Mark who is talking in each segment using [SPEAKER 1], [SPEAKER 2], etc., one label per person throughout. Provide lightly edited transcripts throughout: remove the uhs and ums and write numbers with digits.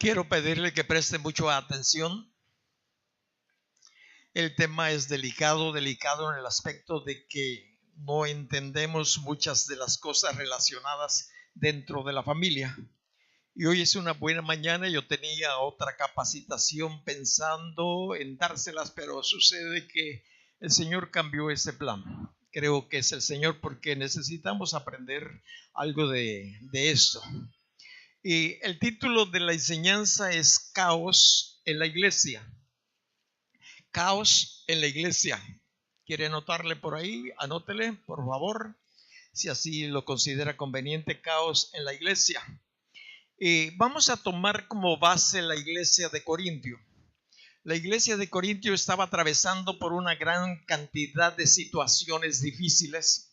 [SPEAKER 1] Quiero pedirle que preste mucha atención. El tema es delicado en el aspecto de que no entendemos muchas de las cosas relacionadas dentro de la familia. Y hoy es una buena mañana. Yo tenía otra capacitación pensando en dárselas, pero sucede que el Señor cambió ese plan. Creo que es el Señor, porque necesitamos aprender algo de esto. Y el título de la enseñanza es Caos en la Iglesia. Caos en la iglesia. ¿Quiere anotarle por ahí? Anótele, por favor, si así lo considera conveniente. Caos en la iglesia. Vamos a tomar como base la iglesia de Corintio. La iglesia de Corintio estaba atravesando por una gran cantidad de situaciones difíciles.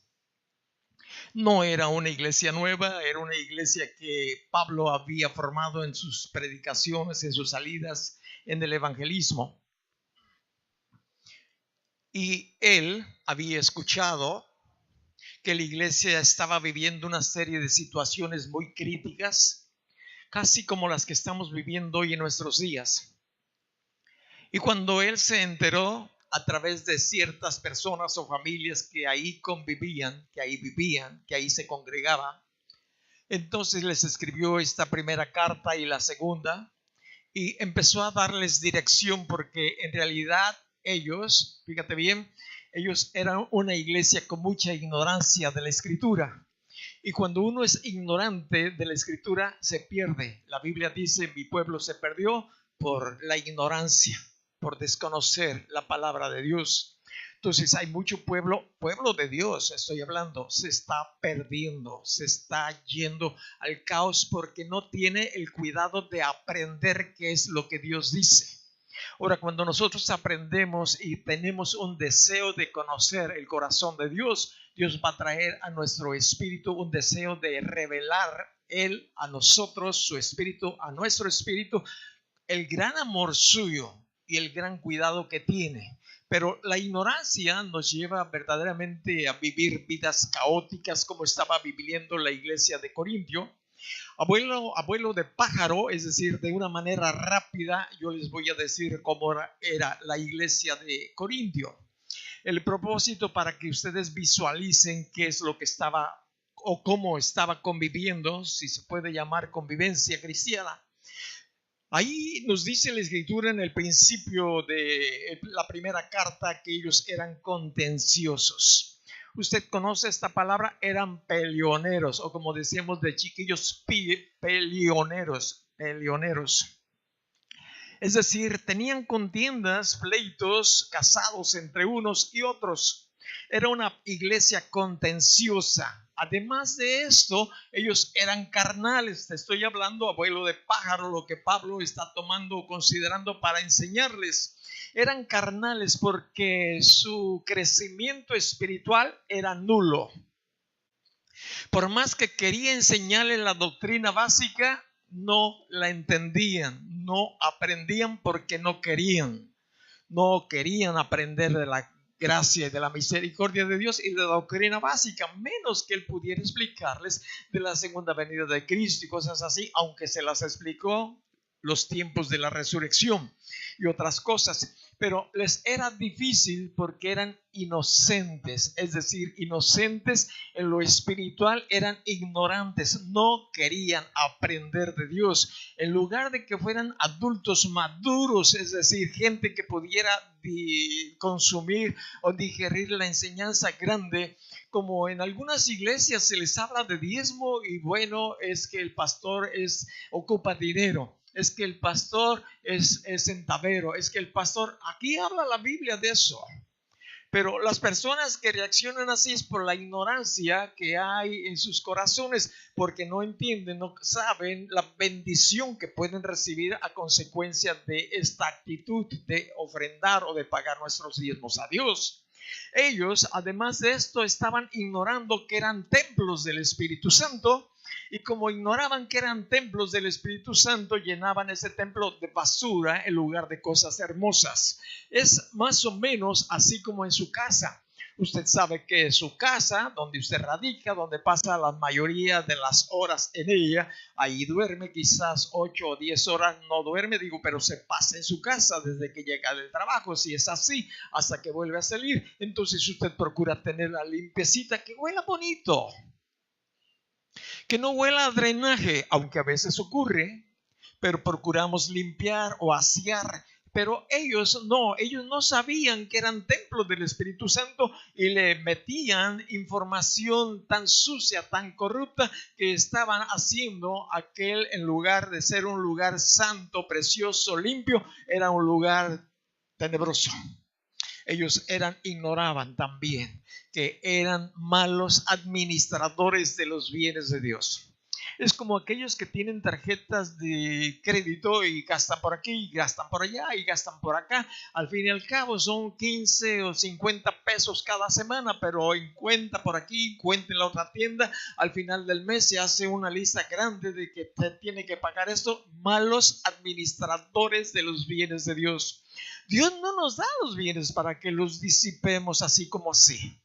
[SPEAKER 1] No era una iglesia nueva, era una iglesia que Pablo había formado en sus predicaciones, en sus salidas, en el evangelismo. Y él había escuchado que la iglesia estaba viviendo una serie de situaciones muy críticas, casi como las que estamos viviendo hoy en nuestros días. Y cuando él se enteró a través de ciertas personas o familias que ahí convivían, que ahí vivían, que ahí se congregaban, entonces les escribió esta primera carta y la segunda, y empezó a darles dirección, porque en realidad ellos, fíjate bien, ellos eran una iglesia con mucha ignorancia de la escritura. Y cuando uno es ignorante de la escritura, se pierde. La Biblia dice: mi pueblo se perdió por la ignorancia, por desconocer la palabra de Dios. Entonces hay mucho pueblo de Dios, estoy hablando, se está perdiendo, se está yendo al caos porque no tiene el cuidado de aprender qué es lo que Dios dice. Ahora, cuando nosotros aprendemos y tenemos un deseo de conocer el corazón de Dios, Dios va a traer a nuestro espíritu un deseo de revelar Él a nosotros, su espíritu a nuestro espíritu, el gran amor suyo y el gran cuidado que tiene. Pero la ignorancia nos lleva verdaderamente a vivir vidas caóticas, como estaba viviendo la iglesia de Corintio. Abuelo de pájaro, es decir, de una manera rápida, yo les voy a decir cómo era la iglesia de Corintio. El propósito para que ustedes visualicen qué es lo que estaba o cómo estaba conviviendo, si se puede llamar convivencia cristiana. Ahí nos dice la escritura en el principio de la primera carta que ellos eran contenciosos. Usted conoce esta palabra, eran peleoneros, o como decíamos de chiquillos, peleoneros. Es decir, tenían contiendas, pleitos, casados entre unos y otros. Era una iglesia contenciosa. Además de esto, ellos eran carnales. Te estoy hablando, abuelo de pájaro, lo que Pablo está tomando, considerando para enseñarles. Eran carnales porque su crecimiento espiritual era nulo. Por más que quería enseñarles la doctrina básica, no la entendían, no aprendían porque no querían aprender de la gracia y de la misericordia de Dios y de la doctrina básica, menos que él pudiera explicarles de la segunda venida de Cristo y cosas así, aunque se las explicó los tiempos de la resurrección y otras cosas. Pero les era difícil porque eran inocentes, es decir, inocentes en lo espiritual, eran ignorantes, no querían aprender de Dios. En lugar de que fueran adultos maduros, es decir, gente que pudiera consumir o digerir la enseñanza grande, como en algunas iglesias se les habla de diezmo y bueno, es que el pastor ocupa dinero. Es que el pastor es centavero, es que el pastor, aquí habla la Biblia de eso. Pero las personas que reaccionan así es por la ignorancia que hay en sus corazones, porque no entienden, no saben la bendición que pueden recibir a consecuencia de esta actitud de ofrendar o de pagar nuestros diezmos a Dios. Ellos, además de esto, estaban ignorando que eran templos del Espíritu Santo. Y como ignoraban que eran templos del Espíritu Santo, llenaban ese templo de basura en lugar de cosas hermosas. Es más o menos así como en su casa. Usted sabe que es su casa, donde usted radica, donde pasa la mayoría de las horas en ella. Ahí duerme quizás 8 o 10 horas, no duerme, pero se pasa en su casa desde que llega del trabajo, si es así, hasta que vuelve a salir. Entonces usted procura tenerla limpiecita, que huela bonito, que no huela a drenaje, aunque a veces ocurre, pero procuramos limpiar o asear. Pero ellos no sabían que eran templos del Espíritu Santo y le metían información tan sucia, tan corrupta, que estaban haciendo aquel, en lugar de ser un lugar santo, precioso, limpio, era un lugar tenebroso. Ellos ignoraban también que eran malos administradores de los bienes de Dios. Es como aquellos que tienen tarjetas de crédito y gastan por aquí, y gastan por allá y gastan por acá. Al fin y al cabo son 15 o 50 pesos cada semana, pero en cuenta por aquí, cuenta en la otra tienda. Al final del mes se hace una lista grande de que te tiene que pagar esto. Malos administradores de los bienes de Dios. Dios no nos da los bienes para que los disipemos así como así.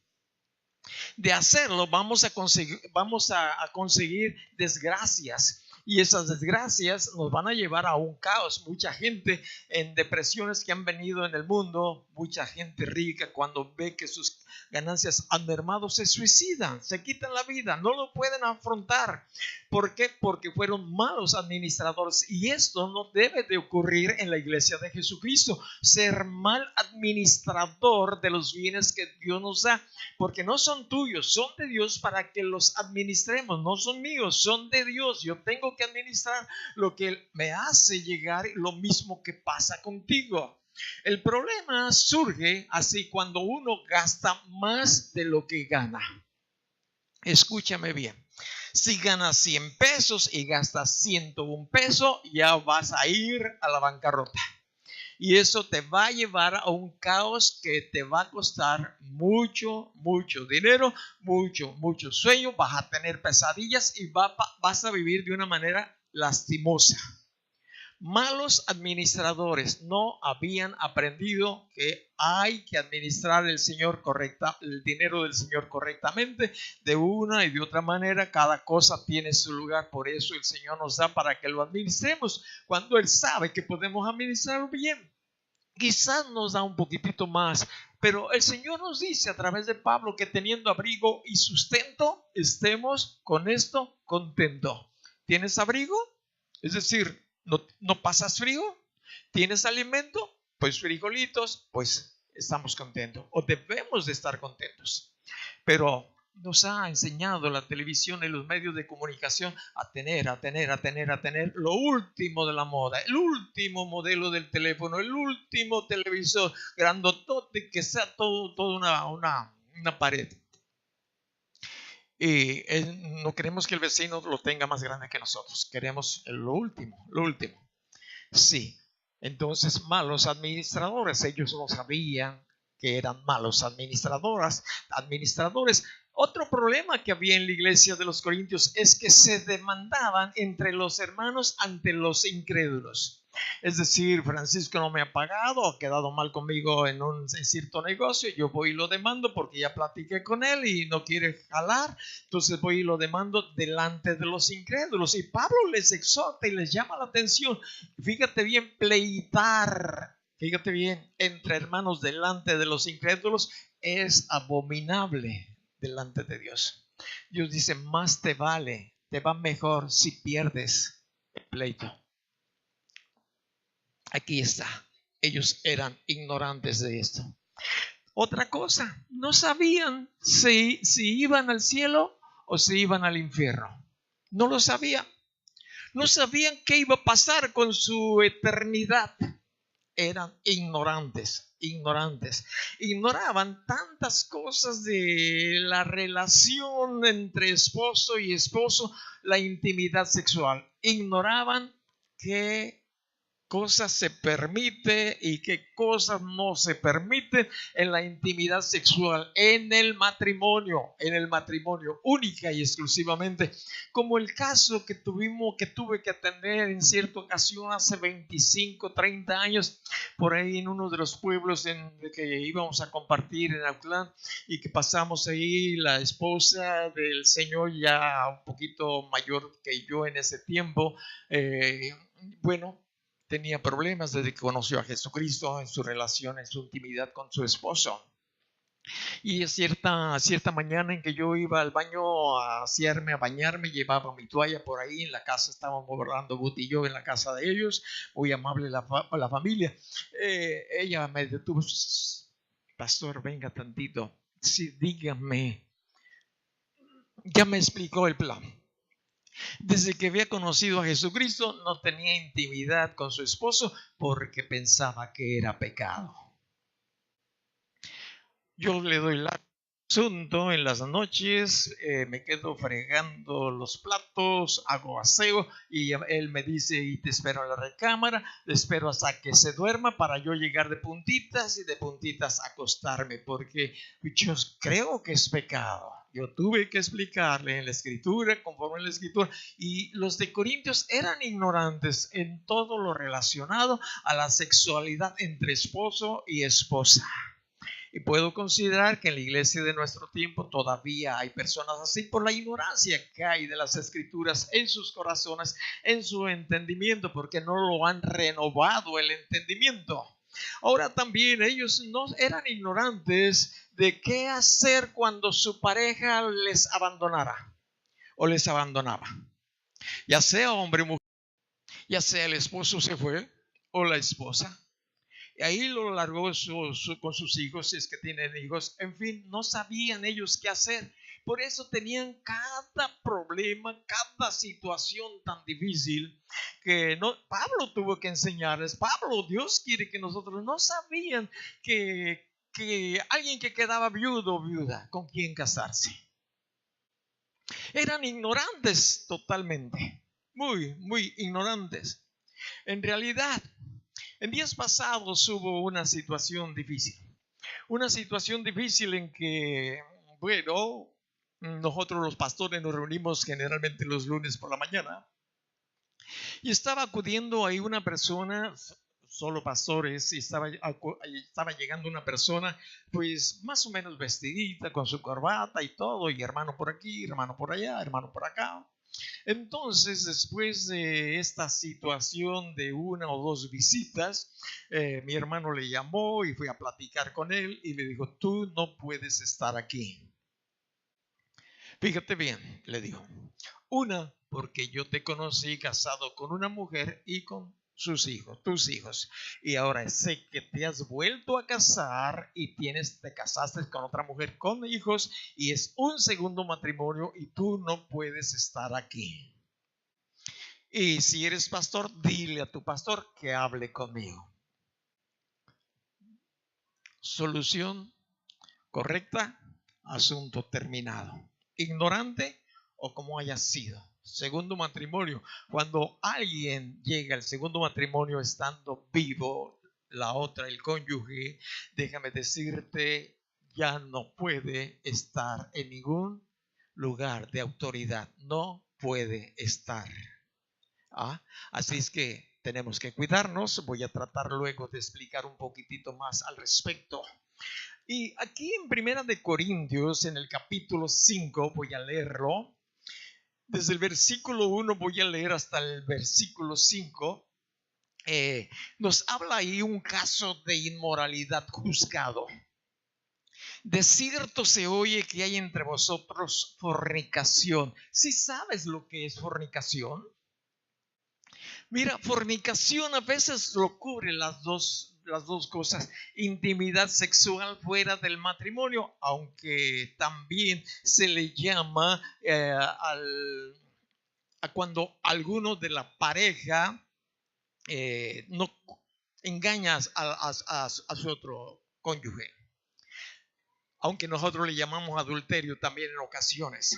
[SPEAKER 1] De hacerlo vamos a conseguir desgracias, y esas desgracias nos van a llevar a un caos. Mucha gente en depresiones que han venido en el mundo, mucha gente rica, cuando ve que sus ganancias han mermado, se suicidan, se quitan la vida, no lo pueden afrontar. ¿Por qué? Porque fueron malos administradores, y esto no debe de ocurrir en la iglesia de Jesucristo. Ser mal administrador de los bienes que Dios nos da, porque no son tuyos, son de Dios para que los administremos. No son míos, son de Dios. Yo tengo que administrar lo que Él me hace llegar, lo mismo que pasa contigo. El problema surge así cuando uno gasta más de lo que gana. Escúchame bien. Si ganas 100 pesos y gastas 101 pesos, ya vas a ir a la bancarrota. Y eso te va a llevar a un caos que te va a costar mucho dinero, mucho sueño. Vas a tener pesadillas y vas a vivir de una manera lastimosa. Malos administradores no habían aprendido que hay que administrar el dinero del Señor correctamente, de una y de otra manera. Cada cosa tiene su lugar, por eso el Señor nos da para que lo administremos cuando Él sabe que podemos administrarlo bien. Quizás nos da un poquitito más, pero el Señor nos dice a través de Pablo que teniendo abrigo y sustento, estemos con esto contentos. ¿Tienes abrigo? Es decir, no pasas frío. ¿Tienes alimento? Pues frijolitos, pues estamos contentos, o debemos de estar contentos. Pero nos ha enseñado la televisión y los medios de comunicación a tener lo último de la moda, el último modelo del teléfono, el último televisor grandotote, que sea todo una pared. Y no queremos que el vecino lo tenga más grande que nosotros, queremos lo último. Sí, entonces malos administradores, ellos no sabían que eran malos administradores. Otro problema que había en la iglesia de los Corintios es que se demandaban entre los hermanos ante los incrédulos. Es decir, Francisco no me ha pagado, ha quedado mal conmigo en cierto negocio, yo voy y lo demando porque ya platiqué con él y no quiere jalar, entonces voy y lo demando delante de los incrédulos. Y Pablo les exhorta y les llama la atención. Fíjate bien, pleitar, fíjate bien, entre hermanos delante de los incrédulos es abominable delante de Dios. Dios dice, más te vale, te va mejor si pierdes el pleito. Aquí está. Ellos eran ignorantes de esto. Otra cosa, no sabían si iban al cielo o si iban al infierno. No lo sabían. No sabían qué iba a pasar con su eternidad. Eran ignorantes. Ignoraban tantas cosas de la relación entre esposo y esposo, la intimidad sexual. Ignoraban cosas se permite y qué cosas no se permiten en la intimidad sexual, en el matrimonio, única y exclusivamente, como el caso que tuve que atender en cierta ocasión hace 25, 30 años, por ahí en uno de los pueblos en que íbamos a compartir en Auckland, y que pasamos ahí. La esposa del señor, ya un poquito mayor que yo en ese tiempo, bueno, tenía problemas desde que conoció a Jesucristo en su relación, en su intimidad con su esposo. Y cierta mañana en que yo iba al baño a asearme, a bañarme, llevaba mi toalla por ahí en la casa. Estábamos borrando Guti y yo en la casa de ellos, muy amable la familia. Ella me detuvo: pastor, venga tantito. Sí, dígame. Ya me explicó el plan. Desde que había conocido a Jesucristo, no tenía intimidad con su esposo porque pensaba que era pecado. Yo le doy el asunto en las noches, me quedo fregando los platos, hago aseo, y él me dice: y te espero en la recámara, te espero hasta que se duerma para yo llegar de puntitas y de puntitas acostarme, porque yo creo que es pecado. Yo tuve que explicarle en la escritura, conforme a la escritura, y los de Corintios eran ignorantes en todo lo relacionado a la sexualidad entre esposo y esposa. Y puedo considerar que en la iglesia de nuestro tiempo todavía hay personas así, por la ignorancia que hay de las escrituras en sus corazones, en su entendimiento, porque no lo han renovado el entendimiento. Ahora también ellos no eran ignorantes de qué hacer cuando su pareja les abandonara o les abandonaba. Ya sea hombre o mujer, ya sea el esposo se fue o la esposa. Y ahí lo largó con sus hijos, si es que tienen hijos. En fin, no sabían ellos qué hacer. Por eso tenían cada problema, cada situación tan difícil que Pablo tuvo que enseñarles. Pablo, Dios quiere que nosotros, no sabían que alguien que quedaba viudo o viuda, ¿con quién casarse? Eran ignorantes totalmente, muy ignorantes. En realidad, en días pasados hubo una situación difícil en que, bueno, nosotros los pastores nos reunimos generalmente los lunes por la mañana, y estaba acudiendo ahí una persona, solo pastores, y estaba llegando una persona, pues más o menos vestidita, con su corbata y todo, y hermano por aquí, hermano por allá, hermano por acá. Entonces, después de esta situación de una o dos visitas, mi hermano le llamó y fui a platicar con él y le dijo: tú no puedes estar aquí. Fíjate bien, le dijo. Una, porque yo te conocí casado con una mujer y con sus hijos, tus hijos, y ahora sé que te has vuelto a casar y te casaste con otra mujer con hijos, y es un segundo matrimonio, y tú no puedes estar aquí. Y si eres pastor, dile a tu pastor que hable conmigo. Solución correcta, asunto terminado. Ignorante o como haya sido. Segundo matrimonio. Cuando alguien llega al segundo matrimonio estando vivo, la otra, el cónyuge, déjame decirte, ya no puede estar en ningún lugar de autoridad. No puede estar. Así es que tenemos que cuidarnos. Voy a tratar luego de explicar un poquitito más al respecto. Y aquí en Primera de Corintios, en el capítulo 5, voy a leerlo. Desde el versículo 1 voy a leer hasta el versículo 5. Nos habla ahí un caso de inmoralidad juzgado. De cierto se oye que hay entre vosotros fornicación. ¿Sí sabes lo que es fornicación? Mira, fornicación a veces lo cubre las dos cosas: intimidad sexual fuera del matrimonio, aunque también se le llama a cuando alguno de la pareja no engaña a su otro cónyuge, aunque nosotros le llamamos adulterio también en ocasiones.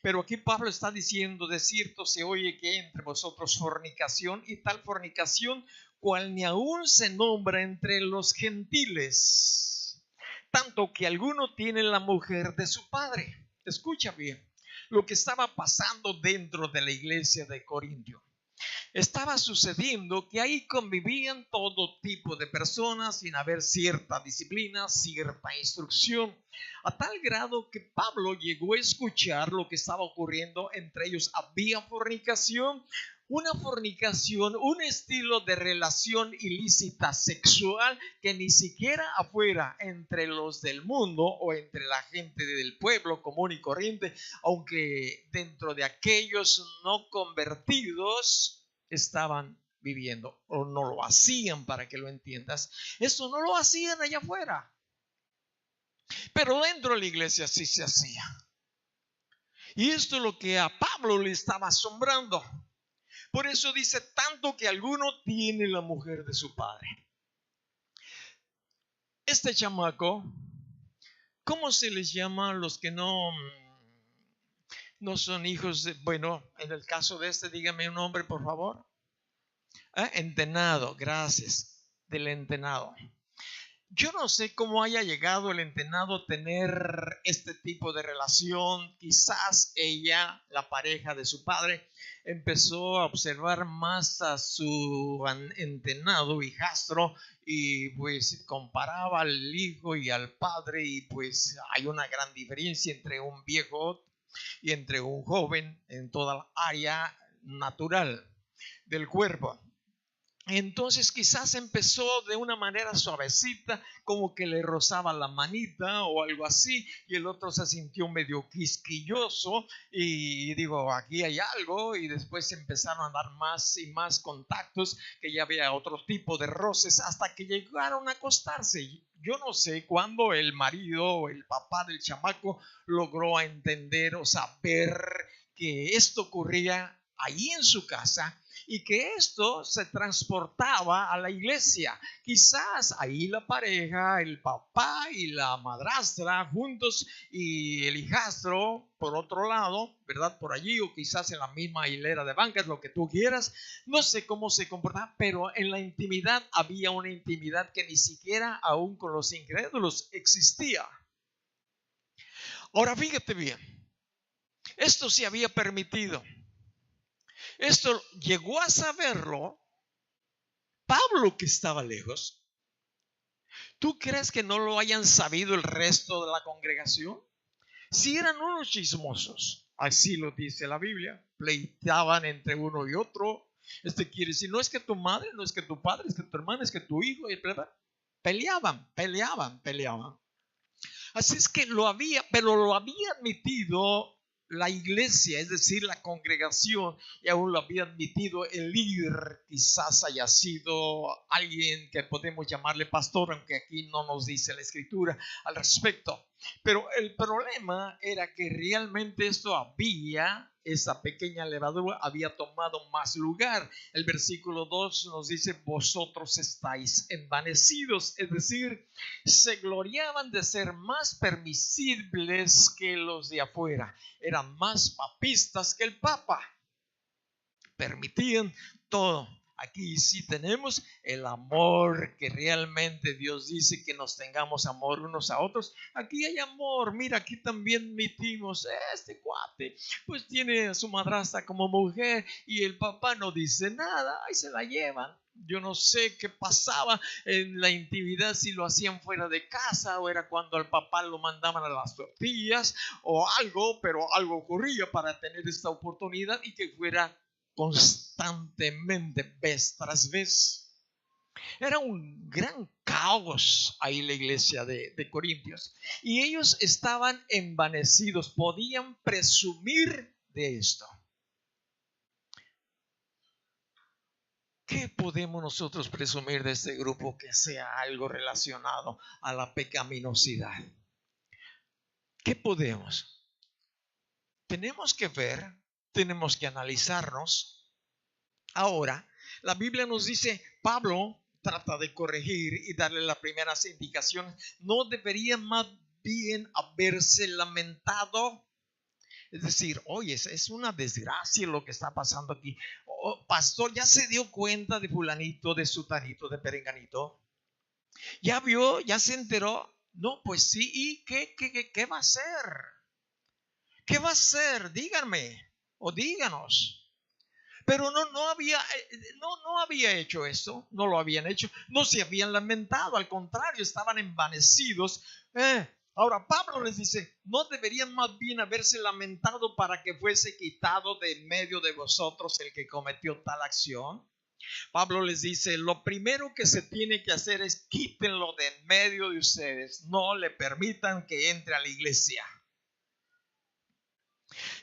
[SPEAKER 1] Pero aquí Pablo está diciendo: de cierto se oye que hay entre vosotros fornicación, y tal fornicación cual ni aún se nombra entre los gentiles, tanto que alguno tiene la mujer de su padre. Escucha bien lo que estaba pasando dentro de la iglesia de Corintio. Estaba sucediendo que ahí convivían todo tipo de personas sin haber cierta disciplina, cierta instrucción, a tal grado que Pablo llegó a escuchar lo que estaba ocurriendo. Entre ellos había fornicación, un estilo de relación ilícita sexual que ni siquiera afuera, entre los del mundo o entre la gente del pueblo común y corriente, aunque dentro de aquellos no convertidos estaban viviendo, o no lo hacían, para que lo entiendas. Eso no lo hacían allá afuera, pero dentro de la iglesia sí se hacía. Y esto es lo que a Pablo le estaba asombrando. Por eso dice, tanto que alguno tiene la mujer de su padre. Este chamaco, ¿cómo se les llama a los que no son hijos de, bueno, en el caso de este, dígame un nombre, por favor? Entenado, gracias, del entenado. Yo no sé cómo haya llegado el entenado a tener este tipo de relación. Quizás ella, la pareja de su padre, empezó a observar más a su entenado hijastro y pues comparaba al hijo y al padre, y pues hay una gran diferencia entre un viejo y entre un joven en toda la área natural del cuerpo. Entonces quizás empezó de una manera suavecita, como que le rozaba la manita o algo así, y el otro se sintió medio quisquilloso y digo, aquí hay algo, y después empezaron a dar más y más contactos, que ya había otro tipo de roces, hasta que llegaron a acostarse. Yo no sé cuándo el marido o el papá del chamaco logró entender o saber que esto ocurría ahí en su casa, y que esto se transportaba a la iglesia. Quizás ahí la pareja, el papá y la madrastra juntos, y el hijastro por otro lado, ¿verdad? Por allí, o quizás en la misma hilera de bancas, lo que tú quieras. No sé cómo se comportaba, pero en la intimidad había una intimidad que ni siquiera aún con los incrédulos existía. Ahora fíjate bien, esto se había permitido. Esto llegó a saberlo Pablo, que estaba lejos. ¿Tú crees que no lo hayan sabido el resto de la congregación? Si eran unos chismosos, así lo dice la Biblia, pleiteaban entre uno y otro. Quiere decir, no es que tu madre, no es que tu padre, es que tu hermana, es que tu hijo, y peleaban. Así es que pero lo había admitido la iglesia, es decir, la congregación, y aún lo había admitido el líder. Quizás haya sido alguien que podemos llamarle pastor, aunque aquí no nos dice la escritura al respecto. Pero el problema era que realmente esa pequeña levadura había tomado más lugar. El versículo 2 nos dice, vosotros estáis envanecidos, es decir, se gloriaban de ser más permisibles que los de afuera, eran más papistas que el Papa, permitían todo. Aquí sí tenemos el amor que realmente Dios dice que nos tengamos amor unos a otros. Aquí hay amor. Mira, aquí también admitimos, este cuate pues tiene a su madrastra como mujer y el papá no dice nada, ahí se la llevan. Yo no sé qué pasaba en la intimidad, si lo hacían fuera de casa o era cuando al papá lo mandaban a las tortillas o algo, pero algo ocurría para tener esta oportunidad y que fuera constantemente, vez tras vez. Era un gran caos ahí la iglesia de Corintios, y ellos estaban envanecidos, podían presumir de esto. ¿Qué podemos nosotros presumir de este grupo que sea algo relacionado a la pecaminosidad? ¿Qué podemos? Tenemos que ver, tenemos que analizarnos. Ahora, la Biblia nos dice, Pablo trata de corregir y darle las primeras indicaciones. No deberían más bien haberse lamentado. Es decir, oye, es una desgracia lo que está pasando aquí. Oh, pastor, ¿ya se dio cuenta de fulanito, de sutanito, de perenganito? ¿Ya vio? ¿Ya se enteró? No, pues sí. ¿Y qué va a hacer? ¿Qué va a hacer? Díganme o díganos. Pero no había hecho eso, no lo habían hecho, no se habían lamentado, al contrario, estaban envanecidos. Ahora Pablo les dice, ¿no deberían más bien haberse lamentado para que fuese quitado de en medio de vosotros el que cometió tal acción? Pablo les dice, lo primero que se tiene que hacer es quítenlo de en medio de ustedes, no le permitan que entre a la iglesia.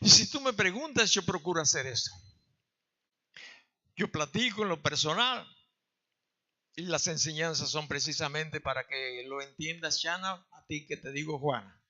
[SPEAKER 1] Y si tú me preguntas, yo procuro hacer eso. Yo platico en lo personal y las enseñanzas son precisamente para que lo entiendas, Shana, a ti que te digo, Juana.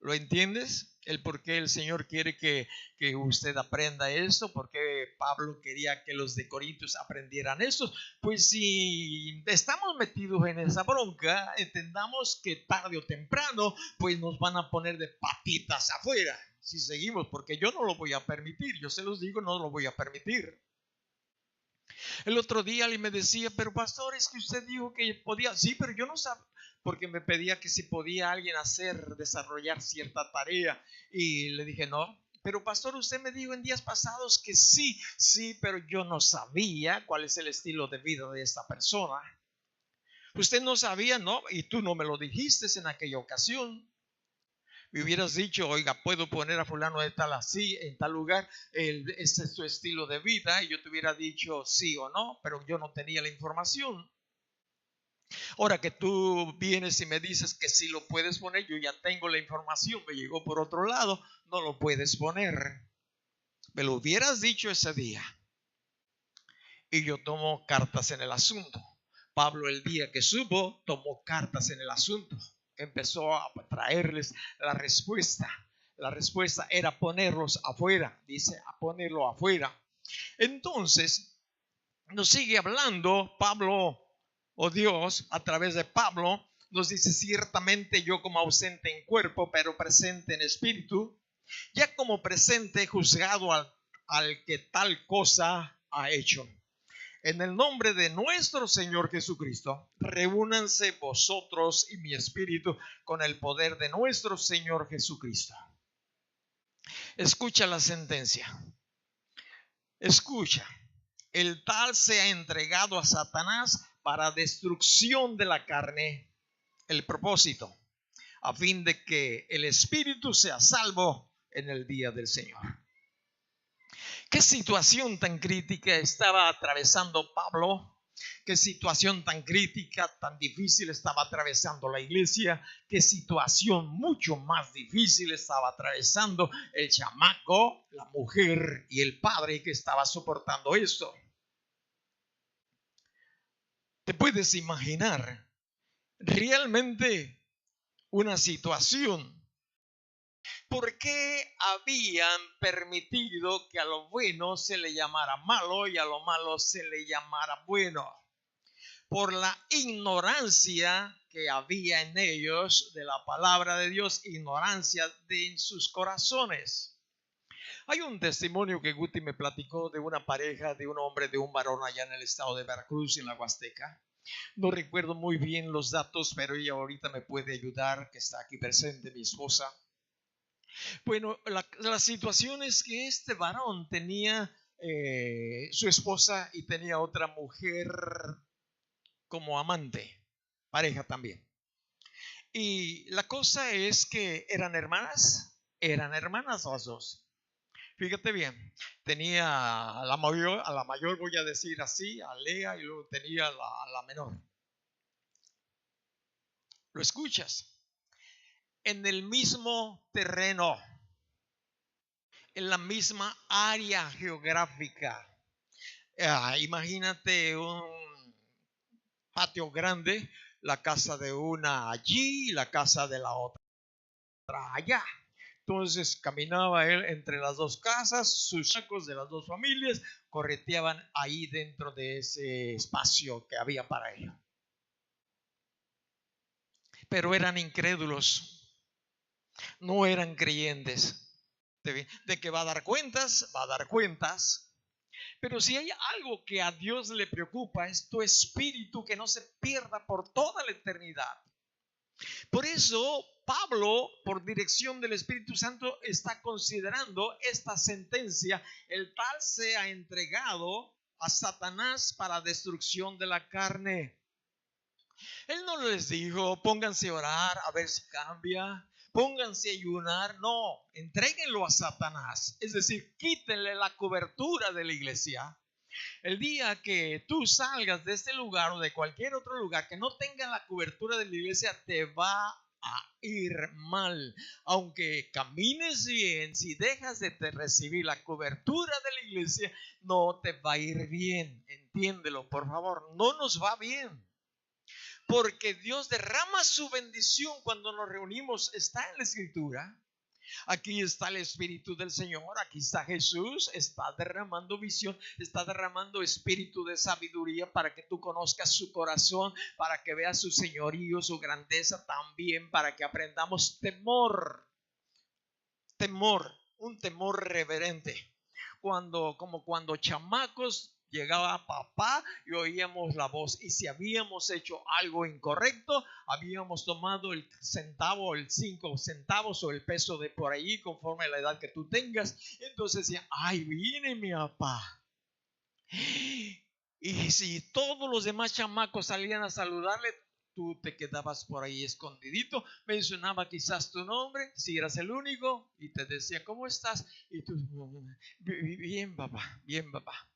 [SPEAKER 1] ¿Lo entiendes? El por qué el Señor quiere que usted aprenda esto, por qué Pablo quería que los de Corintios aprendieran esto. Pues si estamos metidos en esa bronca, entendamos que tarde o temprano, pues nos van a poner de patitas afuera. Si seguimos, porque yo no lo voy a permitir, yo se los digo, no lo voy a permitir. El otro día alguien me decía, pero pastor, es que usted dijo que podía. Sí, pero yo no sabía, porque me pedía que si podía alguien desarrollar cierta tarea. Y le dije, no, pero pastor, usted me dijo en días pasados que sí, pero yo no sabía cuál es el estilo de vida de esta persona. Usted no sabía, ¿no? Y tú no me lo dijiste en aquella ocasión. Me hubieras dicho, oiga, puedo poner a fulano de tal así, en tal lugar, este es su estilo de vida, y yo te hubiera dicho sí o no, pero yo no tenía la información. Ahora que tú vienes y me dices que sí lo puedes poner, yo ya tengo la información, me llegó por otro lado, no lo puedes poner. Me lo hubieras dicho ese día. Y yo tomo cartas en el asunto. Pablo, el día que supo, tomó cartas en el asunto. Empezó a traerles la respuesta. La respuesta era ponerlos afuera. Dice, a ponerlo afuera. Entonces, nos sigue hablando Pablo, o Dios, a través de Pablo. Nos dice, ciertamente yo como ausente en cuerpo, pero presente en espíritu, ya como presente juzgado al que tal cosa ha hecho. En el nombre de nuestro Señor Jesucristo, reúnanse vosotros y mi espíritu con el poder de nuestro Señor Jesucristo. Escucha la sentencia. Escucha. El tal sea entregado a Satanás para destrucción de la carne, el propósito, a fin de que el espíritu sea salvo en el día del Señor. ¿Qué situación tan crítica estaba atravesando Pablo? ¿Qué situación tan crítica, tan difícil estaba atravesando la iglesia? ¿Qué situación mucho más difícil estaba atravesando el chamaco, la mujer y el padre que estaba soportando esto? ¿Te puedes imaginar realmente una situación? ¿Por qué habían permitido que a lo bueno se le llamara malo y a lo malo se le llamara bueno? Por la ignorancia que había en ellos de la palabra de Dios, ignorancia en sus corazones. Hay un testimonio que Guti me platicó de una pareja, de un hombre, de un varón allá en el estado de Veracruz, en la Huasteca. No recuerdo muy bien los datos, pero ella ahorita me puede ayudar, que está aquí presente, mi esposa. Bueno, la situación es que este varón tenía su esposa y tenía otra mujer como amante, pareja también. Y la cosa es que eran hermanas las dos. Fíjate bien, tenía a la mayor voy a decir así, a Lea, y luego tenía a la menor. ¿Lo escuchas? En el mismo terreno, en la misma área geográfica. Imagínate un patio grande, la casa de una allí y la casa de la otra allá. Entonces caminaba él entre las dos casas, sus chacos de las dos familias correteaban ahí dentro de ese espacio que había para ellos. Pero eran incrédulos, no eran creyentes. De que va a dar cuentas, va a dar cuentas. Pero si hay algo que a Dios le preocupa, es tu espíritu, que no se pierda por toda la eternidad. Por eso Pablo, por dirección del Espíritu Santo, está considerando esta sentencia: el tal sea entregado a Satanás para destrucción de la carne. Él no les dijo: pónganse a orar a ver si cambia, pónganse a ayunar. No, entréguenlo a Satanás. Es decir, quítenle la cobertura de la iglesia. El día que tú salgas de este lugar o de cualquier otro lugar que no tenga la cobertura de la iglesia, te va a ir mal. Aunque camines bien, si dejas de recibir la cobertura de la iglesia, no te va a ir bien. Entiéndelo, por favor, no nos va bien. Porque Dios derrama su bendición cuando nos reunimos. Está en la Escritura. Aquí está el Espíritu del Señor, aquí está Jesús, está derramando visión, está derramando espíritu de sabiduría para que tú conozcas su corazón, para que veas su señorío, su grandeza, también para que aprendamos temor, un temor reverente. Como cuando chamacos llegaba papá y oíamos la voz, y si habíamos hecho algo incorrecto, habíamos tomado el centavo, el 5 centavos o el peso de por ahí, conforme a la edad que tú tengas. Entonces decía: ay, viene mi papá. Y si todos los demás chamacos salían a saludarle, tú te quedabas por ahí escondidito, mencionaba quizás tu nombre, si eras el único, y te decía: ¿cómo estás? Y tú: bien papá, bien papá.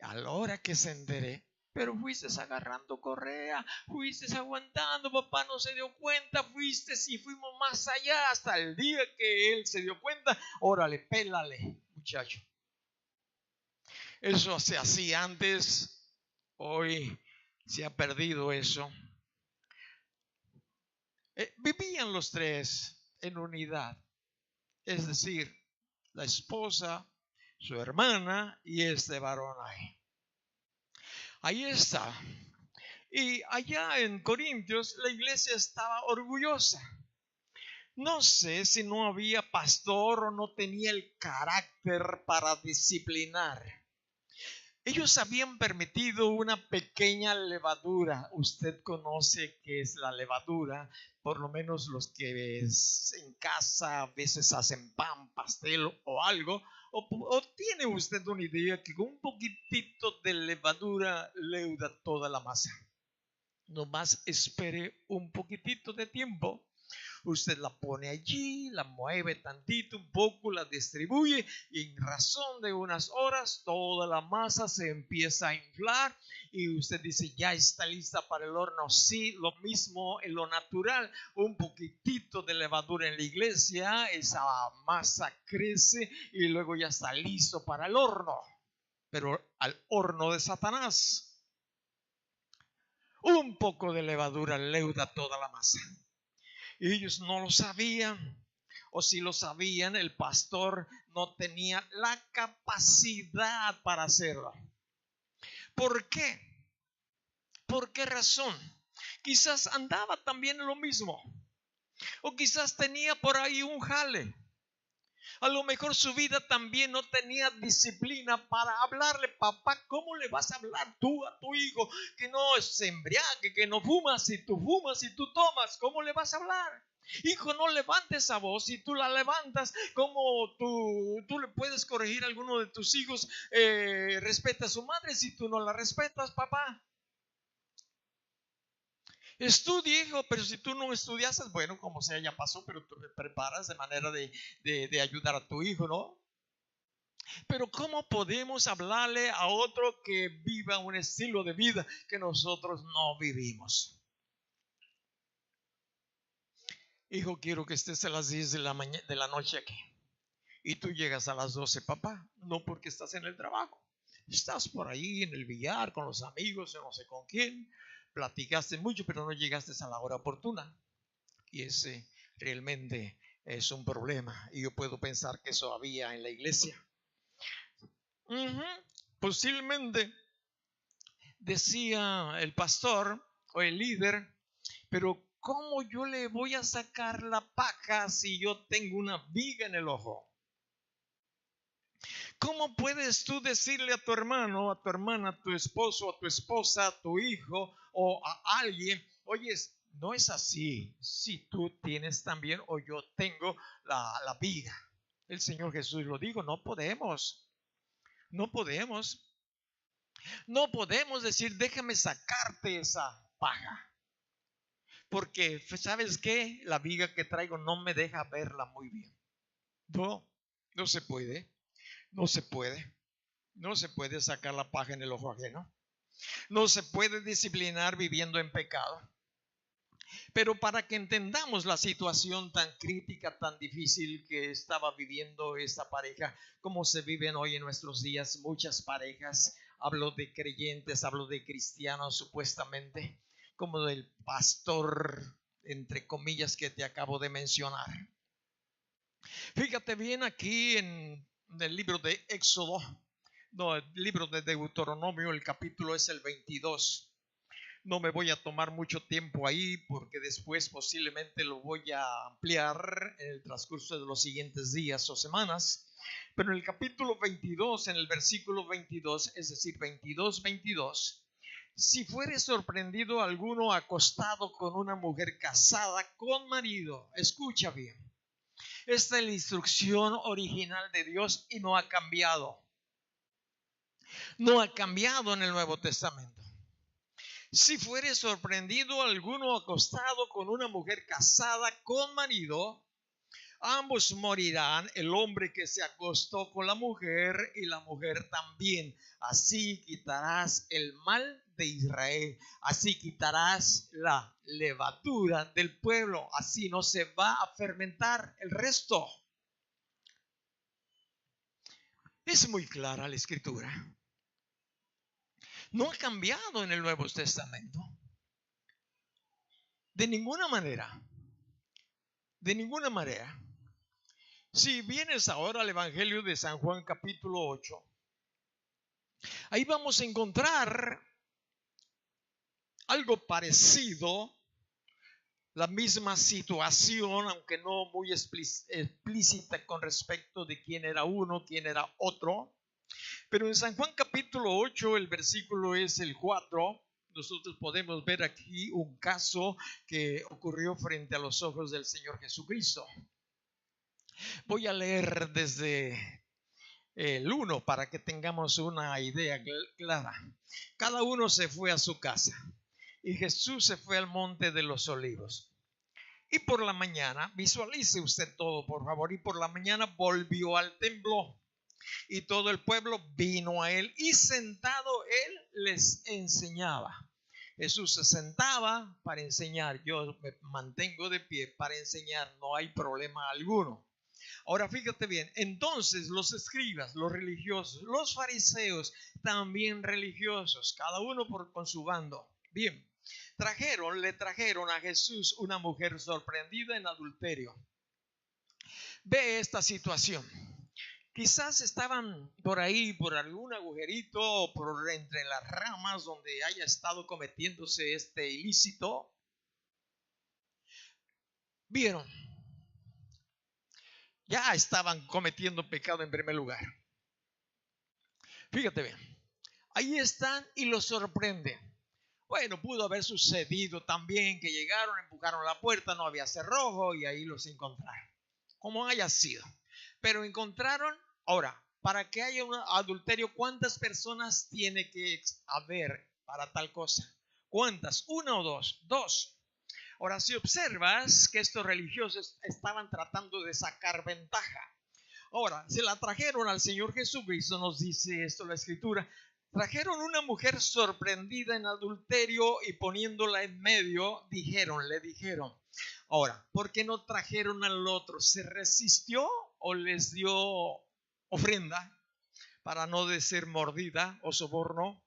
[SPEAKER 1] A la hora que se enteré: pero fuiste agarrando correa, fuiste aguantando, papá no se dio cuenta, fuiste y fuimos más allá hasta el día que él se dio cuenta. Órale, pélale, muchacho. Eso se hacía antes, hoy se ha perdido eso. Vivían los tres en unidad, es decir, la esposa, su hermana y este varón ahí. Ahí está. Y allá en Corintios la iglesia estaba orgullosa. No sé si no había pastor o no tenía el carácter para disciplinar. Ellos habían permitido una pequeña levadura. Usted conoce qué es la levadura, por lo menos los que en casa a veces hacen pan, pastel o algo, o tiene usted una idea que con un poquitito de levadura leuda toda la masa. Nomás espere un poquitito de tiempo. Usted la pone allí, la mueve tantito, un poco, la distribuye, y en razón de unas horas toda la masa se empieza a inflar y usted dice: ya está lista para el horno. Sí, lo mismo en lo natural. Un poquitito de levadura en la iglesia, esa masa crece y luego ya está listo para el horno. Pero al horno de Satanás, un poco de levadura leuda toda la masa. Y ellos no lo sabían, o si lo sabían, el pastor no tenía la capacidad para hacerlo. ¿Por qué? ¿Por qué razón? Quizás andaba también en lo mismo, o quizás tenía por ahí un jale. A lo mejor su vida también no tenía disciplina para hablarle. Papá, ¿cómo le vas a hablar tú a tu hijo que no se embriague, que no fumas y tú tomas? ¿Cómo le vas a hablar? Hijo, no levantes esa voz. Si tú la levantas, ¿cómo tú le puedes corregir a alguno de tus hijos? Respeta a su madre si tú no la respetas, papá. Estudia, hijo, pero si tú no estudias, bueno, como sea, ya pasó, pero tú te preparas de manera de ayudar a tu hijo, ¿no? Pero ¿cómo podemos hablarle a otro que viva un estilo de vida que nosotros no vivimos? Hijo, quiero que estés a las 10 de la noche aquí. Y tú llegas a las 12, papá, no porque estás en el trabajo. Estás por ahí en el billar con los amigos, no sé con quién. Platicaste mucho, pero no llegaste a la hora oportuna. Y ese realmente es un problema. Y yo puedo pensar que eso había en la iglesia. Posiblemente decía el pastor o el líder: pero ¿cómo yo le voy a sacar la paja si yo tengo una viga en el ojo? ¿Cómo puedes tú decirle a tu hermano, a tu hermana, a tu esposo, a tu esposa, a tu hijo o a alguien, oye, no es así si tú tienes también o yo tengo la vida? El Señor Jesús lo dijo, no podemos, no podemos. No podemos decir, déjame sacarte esa paja. Porque, ¿sabes qué? La viga que traigo no me deja verla muy bien. No, no se puede. No se puede. No se puede sacar la paja en el ojo ajeno. No se puede disciplinar viviendo en pecado. Pero para que entendamos la situación tan crítica, tan difícil que estaba viviendo esta pareja, como se viven hoy en nuestros días muchas parejas, hablo de creyentes, hablo de cristianos supuestamente, como del pastor, entre comillas, que te acabo de mencionar. Fíjate bien aquí en el libro de Éxodo, no, el libro de Deuteronomio, el capítulo es el 22. No me voy a tomar mucho tiempo ahí porque después posiblemente lo voy a ampliar en el transcurso de los siguientes días o semanas. Pero en el capítulo 22, en el versículo 22, es decir, 22, si fuere sorprendido alguno acostado con una mujer casada con marido, escucha bien, esta es la instrucción original de Dios y no ha cambiado. No ha cambiado en el Nuevo Testamento. Si fuere sorprendido alguno acostado con una mujer casada con marido, ambos morirán, el hombre que se acostó con la mujer y la mujer también. Así quitarás el mal de Israel, así quitarás la levadura del pueblo, así no se va a fermentar el resto. Es muy clara la escritura. No ha cambiado en el Nuevo Testamento. De ninguna manera. De ninguna manera. Si vienes ahora al Evangelio de San Juan capítulo 8, ahí vamos a encontrar algo parecido, la misma situación, aunque no muy explícita con respecto de quién era uno, quién era otro. Pero en San Juan capítulo 8, el versículo es el 4, nosotros podemos ver aquí un caso que ocurrió frente a los ojos del Señor Jesucristo. Voy a leer desde el 1 para que tengamos una idea clara. Cada uno se fue a su casa y Jesús se fue al monte de los olivos. Y por la mañana, visualice usted todo por favor, y por la mañana volvió al templo y todo el pueblo vino a él y sentado él les enseñaba. Jesús se sentaba para enseñar, yo me mantengo de pie para enseñar, no hay problema alguno. Ahora fíjate bien, entonces los escribas, los religiosos, los fariseos, también religiosos, cada uno con su bando. Bien, le trajeron a Jesús una mujer sorprendida en adulterio. Ve esta situación. Quizás estaban por ahí, por algún agujerito, o por entre las ramas donde haya estado cometiéndose este ilícito. Vieron. Ya estaban cometiendo pecado en primer lugar. Fíjate bien, ahí están y los sorprenden. Bueno, pudo haber sucedido también que llegaron, empujaron la puerta, no había cerrojo y ahí los encontraron. Como haya sido. Pero encontraron, ahora, para que haya un adulterio, ¿cuántas personas tiene que haber para tal cosa? ¿Cuántas? ¿Una o dos? Dos. Ahora, si observas que estos religiosos estaban tratando de sacar ventaja. Ahora, se la trajeron al Señor Jesucristo, nos dice esto la Escritura. Trajeron una mujer sorprendida en adulterio y poniéndola en medio, le dijeron. Ahora, ¿por qué no trajeron al otro? ¿Se resistió o les dio ofrenda para no decir mordida o soborno?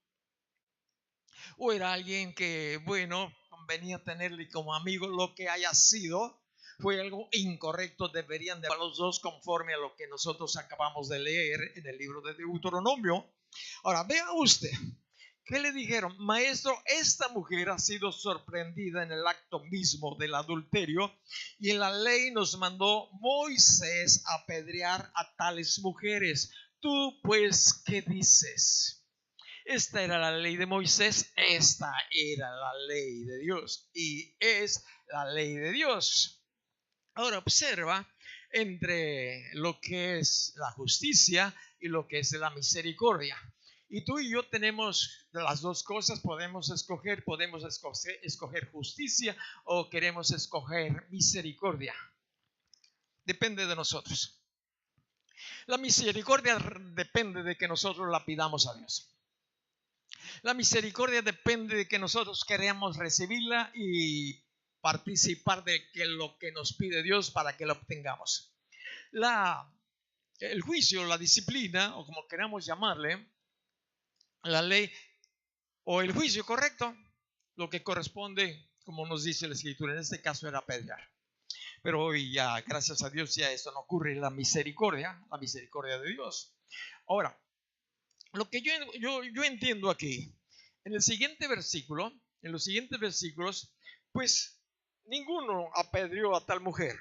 [SPEAKER 1] ¿O era alguien que, bueno, convenía tenerle como amigo? Lo que haya sido, fue algo incorrecto, deberían de los dos conforme a lo que nosotros acabamos de leer en el libro de Deuteronomio. Ahora, vea usted, ¿qué le dijeron? Maestro, esta mujer ha sido sorprendida en el acto mismo del adulterio y en la ley nos mandó Moisés a apedrear a tales mujeres. Tú pues, ¿qué dices? Esta era la ley de Moisés, esta era la ley de Dios y es la ley de Dios. Ahora observa entre lo que es la justicia y lo que es la misericordia. Y tú y yo tenemos las dos cosas, podemos escoger justicia o queremos escoger misericordia. Depende de nosotros. La misericordia depende de que nosotros la pidamos a Dios. La misericordia depende de que nosotros queramos recibirla y participar de que lo que nos pide Dios para que la obtengamos. El juicio, la disciplina, o como queramos llamarle, la ley o el juicio correcto, lo que corresponde, como nos dice la Escritura, en este caso era apedrear. Pero hoy ya, gracias a Dios, ya esto no ocurre, la misericordia de Dios. Ahora, lo que yo entiendo aquí, en los siguientes versículos, pues ninguno apedreó a tal mujer,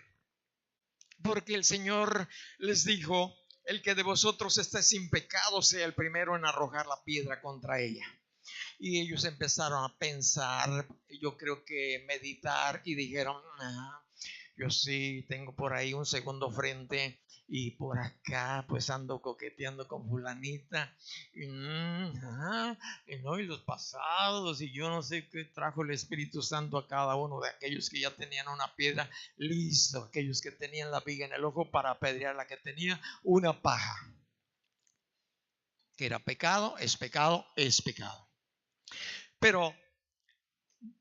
[SPEAKER 1] porque el Señor les dijo: el que de vosotros esté sin pecado sea el primero en arrojar la piedra contra ella. Y ellos empezaron a pensar, yo creo que meditar, y dijeron: yo sí tengo por ahí un segundo frente, y por acá pues ando coqueteando con fulanita, y los pasados, y yo no sé qué trajo el Espíritu Santo a cada uno de aquellos que ya tenían una piedra listo, aquellos que tenían la viga en el ojo para apedrear la que tenía una paja. Que era pecado, es pecado, es pecado. Pero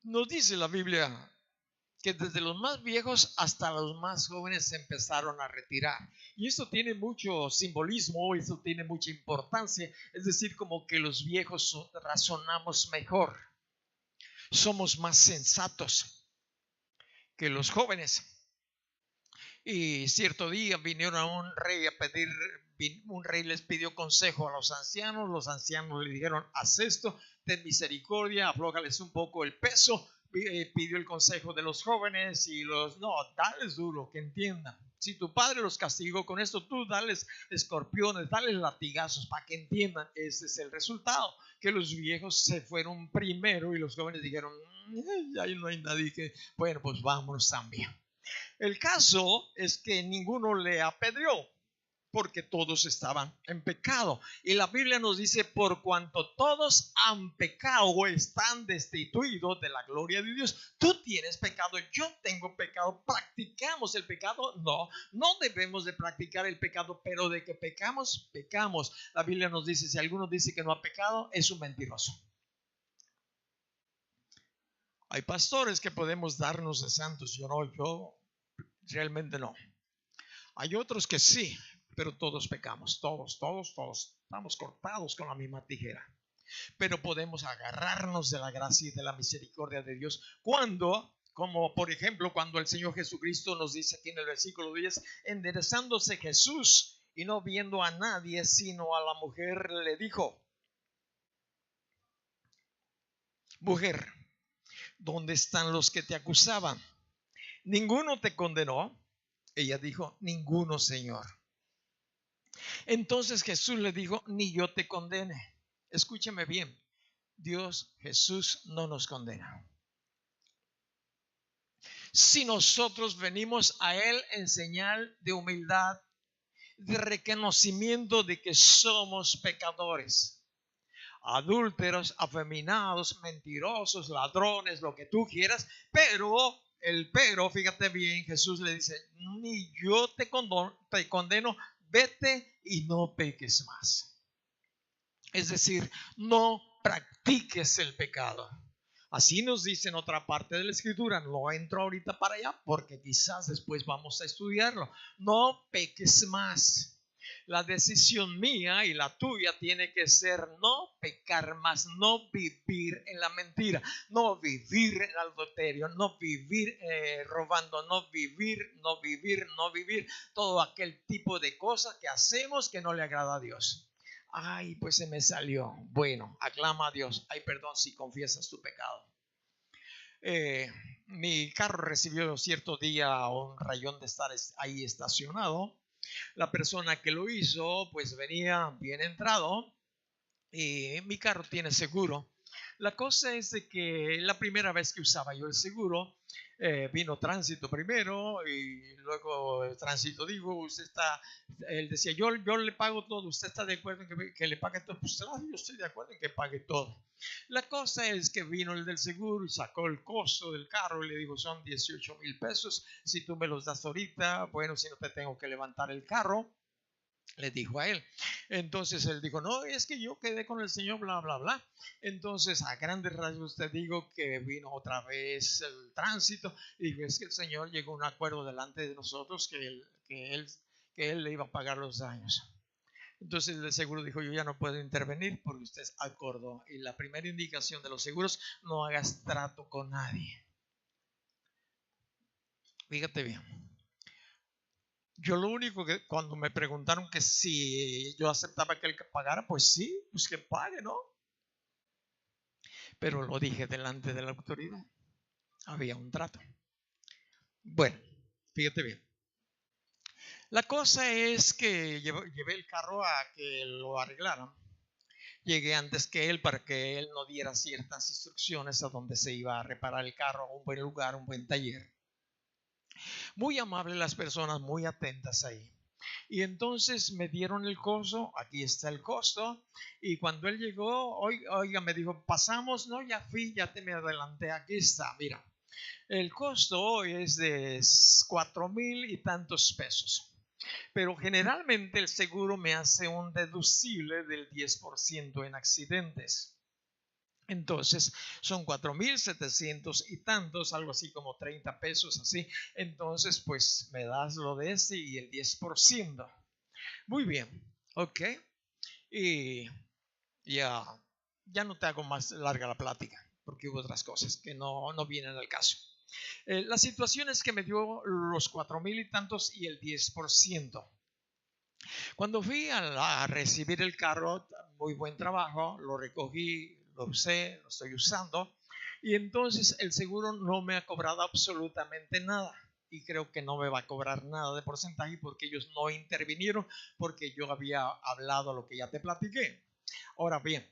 [SPEAKER 1] nos dice la Biblia que desde los más viejos hasta los más jóvenes se empezaron a retirar. Y esto tiene mucho simbolismo, esto tiene mucha importancia. Es decir, como que los viejos razonamos mejor, somos más sensatos que los jóvenes. Y cierto día vinieron a un rey a pedir, un rey les pidió consejo a los ancianos le dijeron: haz esto, ten misericordia, aflójales un poco el peso. Pidió el consejo de los jóvenes y dales duro, que entiendan. Si tu padre los castigó con esto, tú dales escorpiones, dales latigazos para que entiendan. Ese es el resultado, que los viejos se fueron primero y los jóvenes dijeron: ya no hay nadie que, bueno, pues vámonos también. El caso es que ninguno le apedreó, porque todos estaban en pecado. Y la Biblia nos dice: por cuanto todos han pecado o están destituidos de la gloria de Dios. Tú tienes pecado, yo tengo pecado. ¿Practicamos el pecado? No debemos de practicar el pecado, pero de que pecamos, pecamos. La Biblia nos dice: si alguno dice que no ha pecado, es un mentiroso. Hay pastores que podemos darnos de santos. Yo realmente no. Hay otros que sí, pero todos pecamos, todos estamos cortados con la misma tijera. Pero podemos agarrarnos de la gracia y de la misericordia de Dios cuando, como por ejemplo, cuando el Señor Jesucristo nos dice aquí en el versículo 10: enderezándose Jesús y no viendo a nadie sino a la mujer, le dijo: mujer, ¿dónde están los que te acusaban? ¿Ninguno te condenó? Ella dijo: ninguno, Señor. Entonces Jesús le dijo: ni yo te condene. Escúcheme bien, Jesús no nos condena. Si nosotros venimos a Él en señal de humildad, de reconocimiento de que somos pecadores, adúlteros, afeminados, mentirosos, ladrones, lo que tú quieras, pero fíjate bien, Jesús le dice: ni yo te condeno, vete y no peques más. Es decir, no practiques el pecado. Así nos dice en otra parte de la Escritura. No entro ahorita para allá porque quizás después vamos a estudiarlo. No peques más. La decisión mía y la tuya tiene que ser no pecar más, no vivir en la mentira, no vivir en el adulterio, no vivir robando, no vivir todo aquel tipo de cosas que hacemos que no le agrada a Dios. Ay, pues se me salió. Bueno, aclama a Dios. Ay, perdón si confiesas tu pecado. Mi carro recibió cierto día un rayón de estar ahí estacionado La persona que lo hizo pues venía bien entrado y mi carro tiene seguro. La cosa es de que la primera vez que usaba yo el seguro, vino tránsito primero y luego el tránsito dijo, usted está, él decía, yo le pago todo, usted está de acuerdo en que le pague todo, pues claro, yo estoy de acuerdo en que pague todo. La cosa es que vino el del seguro y sacó el costo del carro y le dijo, son 18,000 pesos, si tú me los das ahorita, bueno, si no te tengo que levantar el carro. Le dijo a él. Entonces él dijo, no, es que yo quedé con el Señor, bla, bla, bla. Entonces a grandes rasgos te digo que vino otra vez el tránsito y dijo, es que el Señor llegó a un acuerdo delante de nosotros que él le iba a pagar los daños. Entonces el seguro dijo, yo ya no puedo intervenir porque usted acordó. Y la primera indicación de los seguros, no hagas trato con nadie. Fíjate bien. Yo lo único que cuando me preguntaron que si yo aceptaba que él pagara, pues sí, pues que pague, ¿no? Pero lo dije delante de la autoridad. Había un trato. Bueno, fíjate bien. La cosa es que llevé el carro a que lo arreglaran. Llegué antes que él para que él no diera ciertas instrucciones a dónde se iba a reparar el carro, a un buen lugar, un buen taller. Muy amables las personas, muy atentas ahí. Y entonces me dieron el costo, aquí está el costo, y cuando él llegó, oiga, me dijo, pasamos, no, ya fui, ya te me adelanté, aquí está, mira, el costo hoy es de 4,000 y tantos pesos, pero generalmente el seguro me hace un deducible del 10% en accidentes. Entonces son 4,700 y tantos, algo así como 30 pesos, así. Entonces, pues me das lo de ese y el 10%. Muy bien, ok. Y ya no te hago más larga la plática, porque hubo otras cosas que no vienen al caso. La situación es que me dio los 4,000 y tantos y el 10%. Cuando fui a recibir el carro, muy buen trabajo, lo recogí, lo usé, lo estoy usando, y entonces el seguro no me ha cobrado absolutamente nada. Y creo que no me va a cobrar nada de porcentaje porque ellos no intervinieron, porque yo había hablado lo que ya te platiqué. Ahora bien,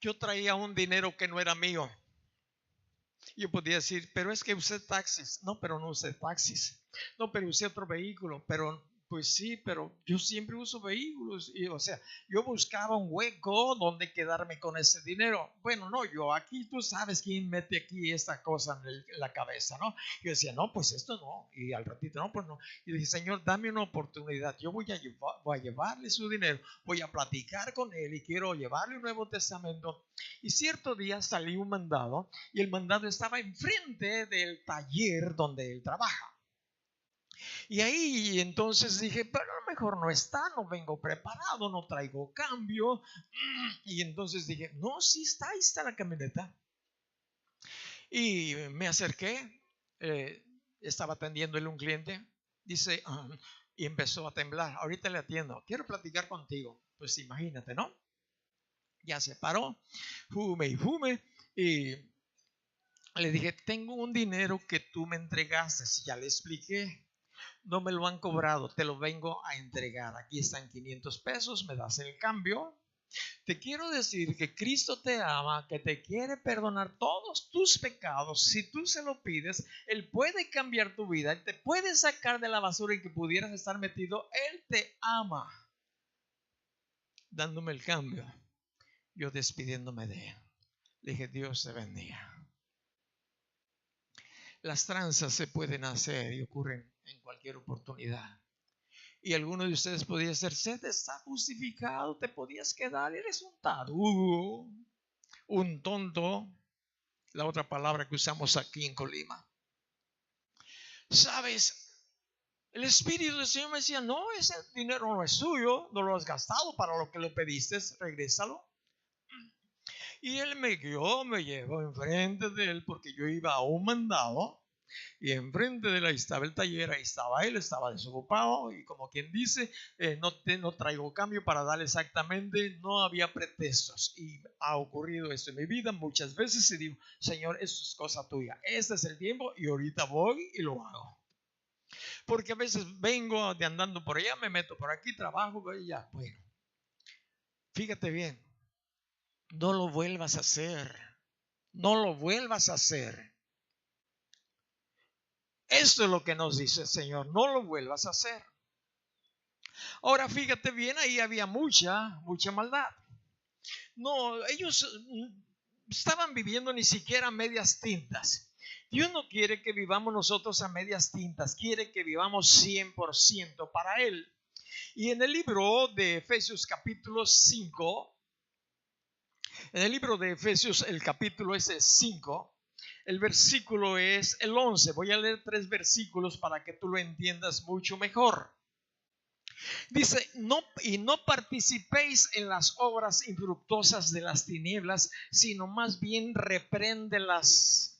[SPEAKER 1] yo traía un dinero que no era mío. Yo podía decir, pero es que usé taxis. No, pero no usé taxis. No, pero usé otro vehículo. Pero pues sí, pero yo siempre uso vehículos. Y, o sea, yo buscaba un hueco donde quedarme con ese dinero. Bueno, no, yo aquí, tú sabes quién mete aquí esta cosa en la cabeza, ¿no? Yo decía, no, pues esto no. Y al ratito, no, pues no. Y dije, Señor, dame una oportunidad. Yo voy a llevarle su dinero. Voy a platicar con él y quiero llevarle un Nuevo Testamento. Y cierto día salió un mandado y el mandado estaba enfrente del taller donde él trabaja. Y ahí entonces dije, pero a lo mejor no está, no vengo preparado, no traigo cambio. Y entonces dije, no, sí está, ahí está la camioneta. Y me acerqué, estaba atendiéndole un cliente, dice, y empezó a temblar, ahorita le atiendo, quiero platicar contigo. Pues imagínate, ¿no? Ya se paró, fume y fume, y le dije, tengo un dinero que tú me entregaste, ya le expliqué. No me lo han cobrado, te lo vengo a entregar. Aquí están 500 pesos, me das el cambio. Te quiero decir que Cristo te ama, que te quiere perdonar todos tus pecados. Si tú se lo pides, Él puede cambiar tu vida, Él te puede sacar de la basura en que pudieras estar metido. Él te ama. Dándome el cambio, yo despidiéndome de Él. Le dije, Dios te bendiga. Las tranzas se pueden hacer y ocurren en cualquier oportunidad. Y alguno de ustedes podría ser, se te está justificado, te podías quedar, eres un tarugo, un tonto, la otra palabra que usamos aquí en Colima. ¿Sabes? El Espíritu del Señor me decía, no, ese dinero no es suyo, no lo has gastado para lo que lo pediste, regrésalo. Y él me guió, me llevó enfrente de él porque yo iba a un mandado. Y enfrente de él estaba el taller, ahí estaba él, estaba desocupado y como quien dice, no traigo cambio para darle exactamente, no había pretextos. Y ha ocurrido esto en mi vida muchas veces y digo, Señor, esto es cosa tuya, este es el tiempo y ahorita voy y lo hago. Porque a veces vengo de andando por allá, me meto por aquí, trabajo y ya. Bueno, fíjate bien, no lo vuelvas a hacer. No lo vuelvas a hacer. Esto es lo que nos dice el Señor, no lo vuelvas a hacer. Ahora fíjate bien, ahí había mucha maldad. No, ellos estaban viviendo ni siquiera a medias tintas. Dios no quiere que vivamos nosotros a medias tintas, quiere que vivamos 100% para Él. Y en el libro de Efesios capítulo 5, en el libro de Efesios el capítulo es el 5, el versículo es el 11. Voy a leer 3 versículos para que tú lo entiendas mucho mejor. Dice, no participéis en las obras infructuosas de las tinieblas, sino más bien repréndelas.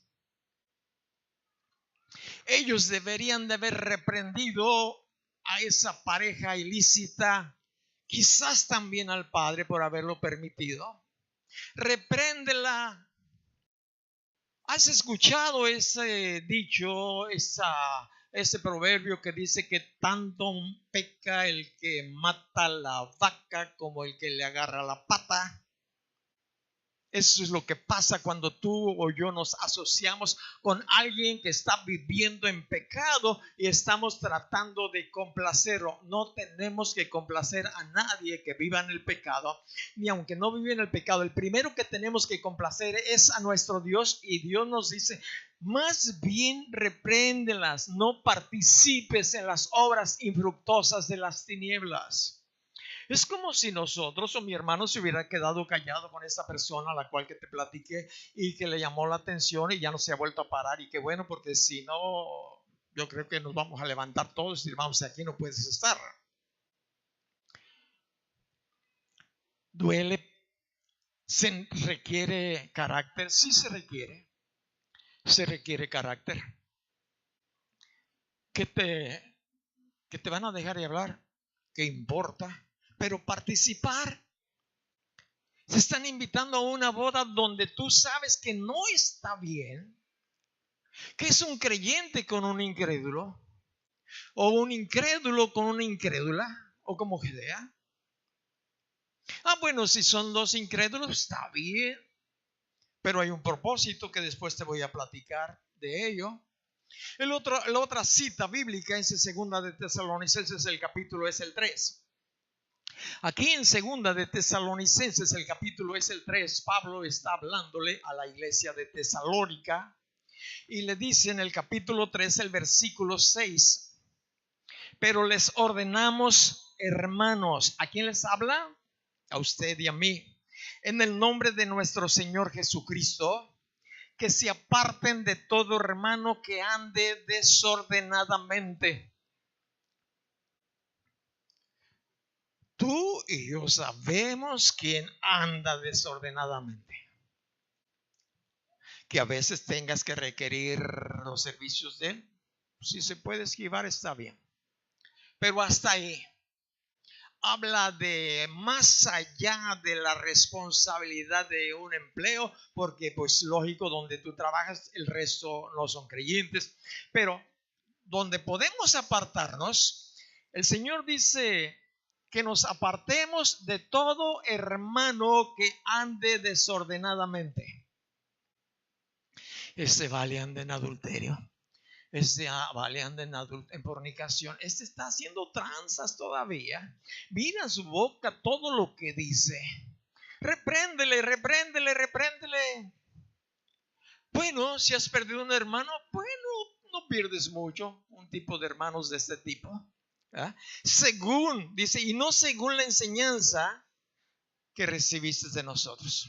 [SPEAKER 1] Ellos deberían de haber reprendido a esa pareja ilícita, quizás también al padre por haberlo permitido. Repréndela. ¿Has escuchado ese dicho, ese proverbio que dice que tanto peca el que mata la vaca como el que le agarra la pata? Eso es lo que pasa cuando tú o yo nos asociamos con alguien que está viviendo en pecado y estamos tratando de complacerlo. No tenemos que complacer a nadie que viva en el pecado, ni aunque no vive en el pecado. El primero que tenemos que complacer es a nuestro Dios, y Dios nos dice, más bien repréndelas, no participes en las obras infructuosas de las tinieblas. Es como si nosotros o mi hermano se hubiera quedado callado con esa persona a la cual que te platiqué y que le llamó la atención y ya no se ha vuelto a parar. Y qué bueno, porque si no, yo creo que nos vamos a levantar todos y vamos, aquí no puedes estar. Duele, se requiere carácter, sí se requiere carácter. Que te van a dejar de hablar, ¿qué importa? Pero participar. Se están invitando a una boda donde tú sabes que no está bien, que es un creyente con un incrédulo, o un incrédulo con una incrédula, o como sea. Bueno, si son dos incrédulos, está bien, pero hay un propósito que después te voy a platicar de ello. La otra cita bíblica es en 2 de Tesalonicenses, el capítulo es el 3. Aquí en 2 de Tesalonicenses, el capítulo es el 3, Pablo está hablándole a la iglesia de Tesalónica y le dice en el capítulo 3, el versículo 6, pero les ordenamos, hermanos, ¿a quién les habla? A usted y a mí, en el nombre de nuestro Señor Jesucristo, que se aparten de todo hermano que ande desordenadamente. Tú y yo sabemos quién anda desordenadamente. Que a veces tengas que requerir los servicios de él. Si se puede esquivar, está bien. Pero hasta ahí. Habla de más allá de la responsabilidad de un empleo, porque pues lógico, donde tú trabajas, el resto no son creyentes. Pero donde podemos apartarnos, el Señor dice que nos apartemos de todo hermano que ande desordenadamente. Vale anda en adulterio. Vale anda en fornicación. Está haciendo tranzas todavía. Mira su boca todo lo que dice. Repréndele. Bueno, si has perdido un hermano, bueno, no pierdes mucho. Un tipo de hermanos de este tipo. Según, dice, y no según la enseñanza que recibiste de nosotros.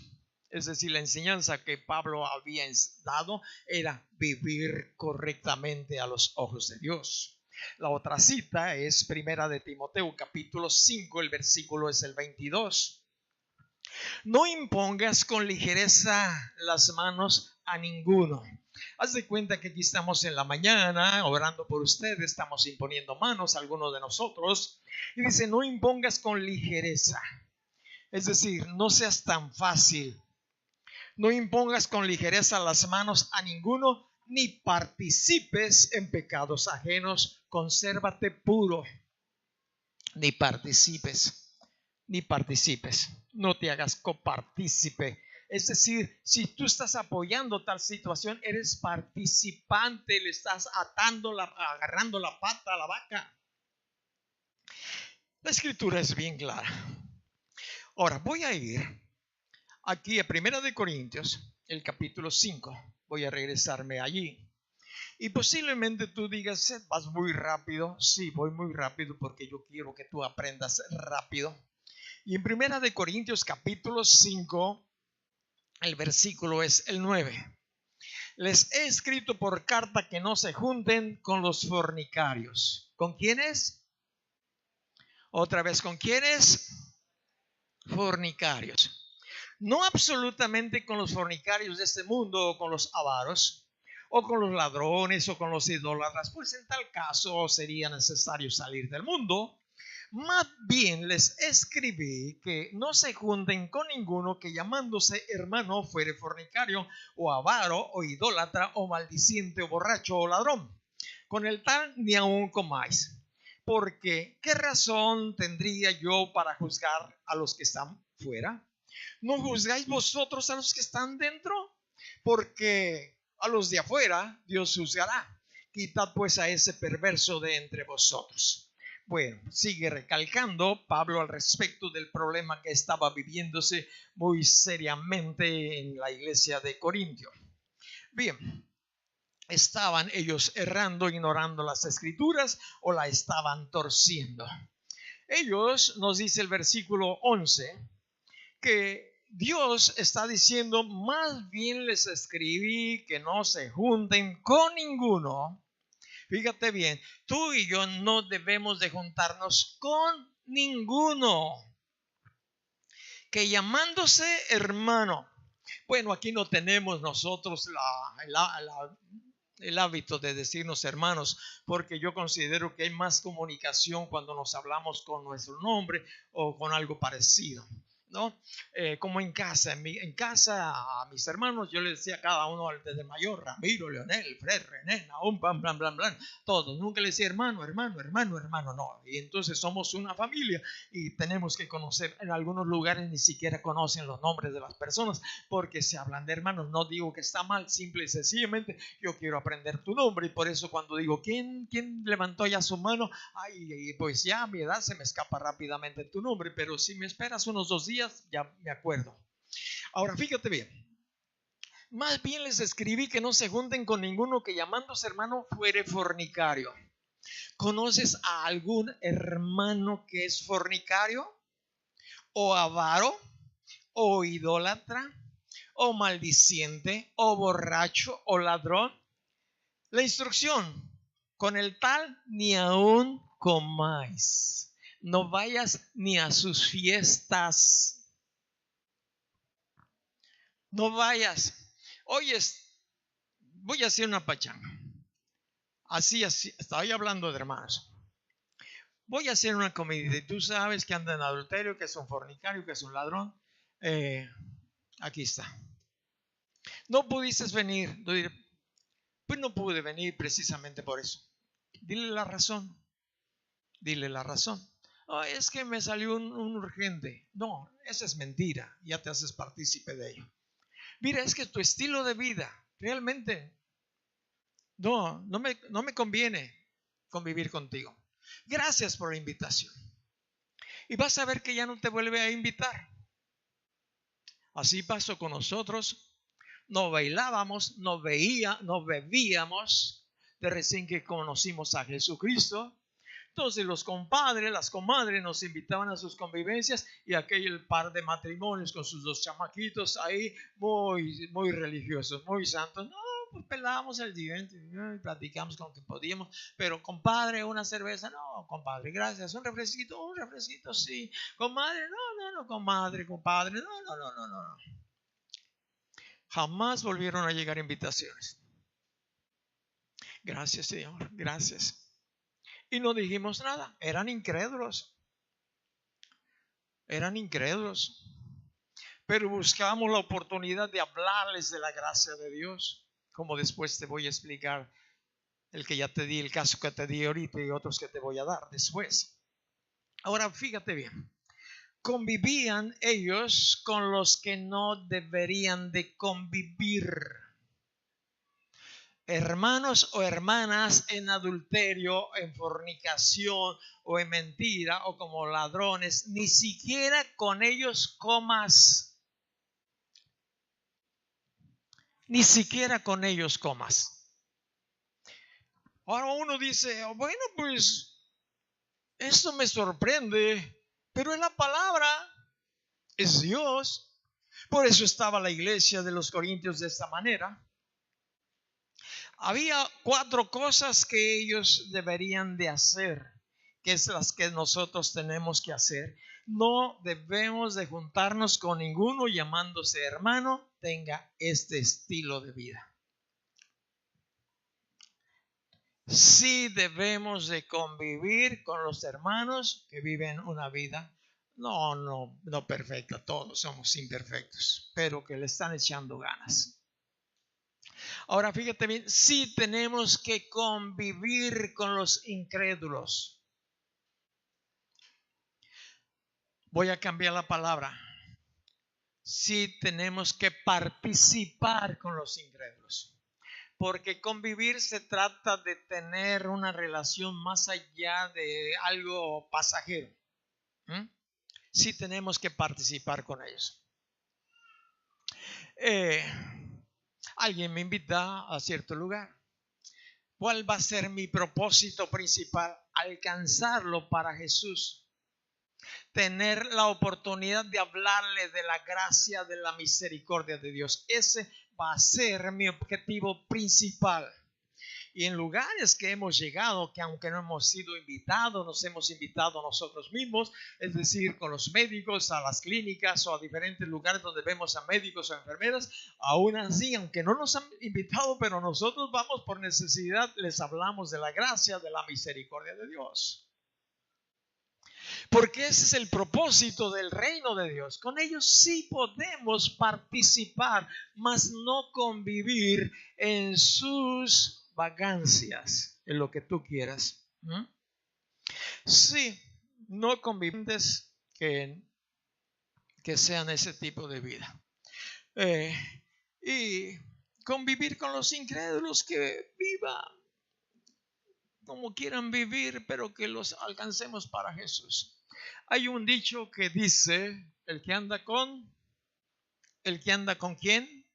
[SPEAKER 1] Es decir, la enseñanza que Pablo había dado era vivir correctamente a los ojos de Dios. La otra cita es 1 de Timoteo capítulo 5, el versículo es el 22. No impongas con ligereza las manos a ninguno. Haz de cuenta que aquí estamos en la mañana orando por ustedes, estamos imponiendo manos a algunos de nosotros y dice, no impongas con ligereza. Es decir, no seas tan fácil. No impongas con ligereza las manos a ninguno, ni participes en pecados ajenos, consérvate puro. Ni participes, no te hagas copartícipe. Es decir, si tú estás apoyando tal situación, eres participante, le estás agarrando la pata a la vaca. La escritura es bien clara. Ahora voy a ir aquí a 1 de Corintios, el capítulo 5. Voy a regresarme allí. Y posiblemente tú digas, Seth, vas muy rápido. Sí, voy muy rápido porque yo quiero que tú aprendas rápido. Y en 1 de Corintios capítulo 5, el versículo es el 9. Les he escrito por carta que no se junten con los fornicarios. ¿Con quiénes? Otra vez, ¿con quiénes? Fornicarios. No absolutamente con los fornicarios de este mundo o con los avaros o con los ladrones o con los idólatras, pues en tal caso sería necesario salir del mundo. Más bien les escribí que no se junten con ninguno que llamándose hermano fuere fornicario o avaro o idólatra o maldiciente o borracho o ladrón. Con el tal ni aun comáis. Porque ¿qué razón tendría yo para juzgar a los que están fuera? ¿No juzgáis vosotros a los que están dentro? Porque a los de afuera Dios juzgará. Quitad pues a ese perverso de entre vosotros. Bueno, sigue recalcando Pablo al respecto del problema que estaba viviéndose muy seriamente en la iglesia de Corintio. Bien, estaban ellos errando, ignorando las escrituras o la estaban torciendo. Ellos, nos dice el versículo 11, que Dios está diciendo, más bien les escribí que no se junten con ninguno. Fíjate bien, tú y yo no debemos de juntarnos con ninguno que llamándose hermano. Bueno, aquí no tenemos nosotros el hábito de decirnos hermanos, porque yo considero que hay más comunicación cuando nos hablamos con nuestro nombre o con algo parecido, ¿no? Como en casa, en casa a mis hermanos yo les decía a cada uno, desde mayor, Ramiro, Leonel, Fred, René, Naum, blan, blan, blan, blan, todos, nunca les decía hermano, no. Y entonces somos una familia y tenemos que conocer. En algunos lugares ni siquiera conocen los nombres de las personas porque se hablan de hermanos. No digo que está mal, simple y sencillamente yo quiero aprender tu nombre, y por eso cuando digo ¿quién levantó ya su mano? Ay, pues ya a mi edad se me escapa rápidamente tu nombre, pero si me esperas unos 2 días ya me acuerdo. Ahora fíjate bien, más bien les escribí que no se junten con ninguno que llamándose hermano fuere fornicario. ¿Conoces a algún hermano que es fornicario o avaro o idólatra o maldiciente o borracho o ladrón? La instrucción, con el tal ni aun comáis. No vayas ni a sus fiestas. No vayas. Oye, voy a hacer una pachanga. Así, estoy hablando de hermanos. Voy a hacer una comida y tú sabes que anda en adulterio, que es un fornicario, que es un ladrón. Aquí está. No pudiste venir. Pues no pude venir precisamente por eso. Dile la razón. Oh, es que me salió un urgente. No, esa es mentira. Ya te haces partícipe de ello. Mira, es que tu estilo de vida realmente no me conviene convivir contigo. Gracias por la invitación. Y vas a ver que ya no te vuelve a invitar. Así pasó con nosotros. No bailábamos, no bebíamos de recién que conocimos a Jesucristo. Entonces los compadres, las comadres nos invitaban a sus convivencias y aquel par de matrimonios con sus 2 chamaquitos ahí muy religiosos, muy santos. No, pues pelábamos el diente y platicamos con lo que podíamos, pero compadre, una cerveza, no, compadre, gracias, un refresquito, sí, comadre, no, comadre, compadre, no. Jamás volvieron a llegar invitaciones. Gracias, Señor, gracias. Y no dijimos nada, eran incrédulos. Pero buscábamos la oportunidad de hablarles de la gracia de Dios. como después te voy a explicar el que ya te di, el caso que te di ahorita y otros que te voy a dar después. Ahora fíjate bien, convivían ellos con los que no deberían de convivir. Hermanos o hermanas en adulterio, en fornicación o en mentira o como ladrones, ni siquiera con ellos comas. Ni siquiera con ellos comas. Ahora uno dice, bueno, pues esto me sorprende, pero es la palabra, es Dios. Por eso estaba la iglesia de los Corintios de esta manera. Había 4 cosas que ellos deberían de hacer, que es las que nosotros tenemos que hacer. No debemos de juntarnos con ninguno llamándose hermano, tenga este estilo de vida. Sí debemos de convivir con los hermanos que viven una vida no perfecta, todos somos imperfectos, pero que le están echando ganas. Ahora fíjate bien, sí tenemos que convivir con los incrédulos. Voy a cambiar la palabra. Sí tenemos que participar con los incrédulos. Porque convivir se trata de tener una relación más allá de algo pasajero. Sí tenemos que participar con ellos. Alguien me invita a cierto lugar. ¿Cuál va a ser mi propósito principal? Alcanzarlo para Jesús. Tener la oportunidad de hablarle de la gracia, de la misericordia de Dios. Ese va a ser mi objetivo principal. Y en lugares que hemos llegado, que aunque no hemos sido invitados, nos hemos invitado nosotros mismos, es decir, con los médicos, a las clínicas o a diferentes lugares donde vemos a médicos o enfermeras, aún así, aunque no nos han invitado, pero nosotros vamos por necesidad, les hablamos de la gracia, de la misericordia de Dios. Porque ese es el propósito del reino de Dios. Con ellos sí podemos participar, mas no convivir en sus vagancias, en lo que tú quieras. Sí, no convivientes que sean ese tipo de vida. Y convivir con los incrédulos, que vivan como quieran vivir, pero que los alcancemos para Jesús. Hay un dicho que dice, el que anda con ¿quién?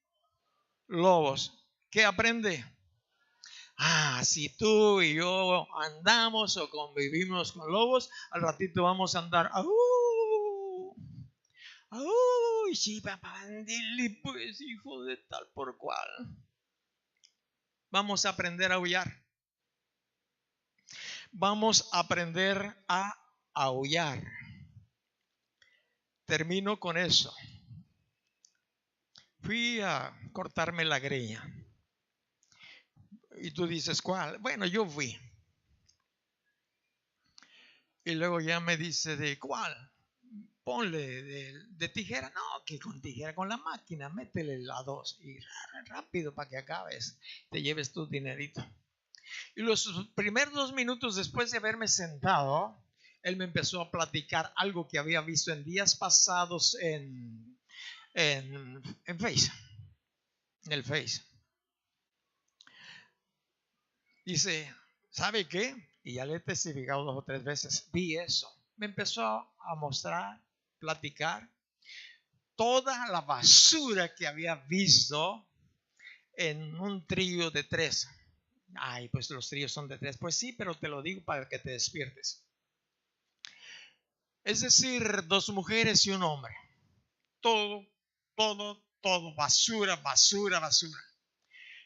[SPEAKER 1] Lobos. ¿Qué aprende? Si tú y yo andamos o convivimos con lobos, al ratito vamos a andar, sí, papá, pues, hijo de tal por cual. Vamos a aprender a aullar. Vamos a aprender a aullar. Termino con eso. Fui a cortarme la greña. Y tú dices, ¿cuál? Bueno, yo fui. Y luego ya me dice, ¿de cuál? Ponle de tijera. No, que con tijera, con la máquina, métele la 2 y rápido para que acabes, te lleves tu dinerito. Y los primeros 2 minutos después de haberme sentado, él me empezó a platicar algo que había visto en días pasados en Face, en el Face. Dice, ¿sabe qué? Y ya le he testificado 2 o 3 veces, vi eso. Me empezó a mostrar, platicar toda la basura que había visto en un trío de 3. Ay, pues los tríos son de 3. Pues sí, pero te lo digo para que te despiertes. Es decir, 2 mujeres y un hombre. Todo, basura.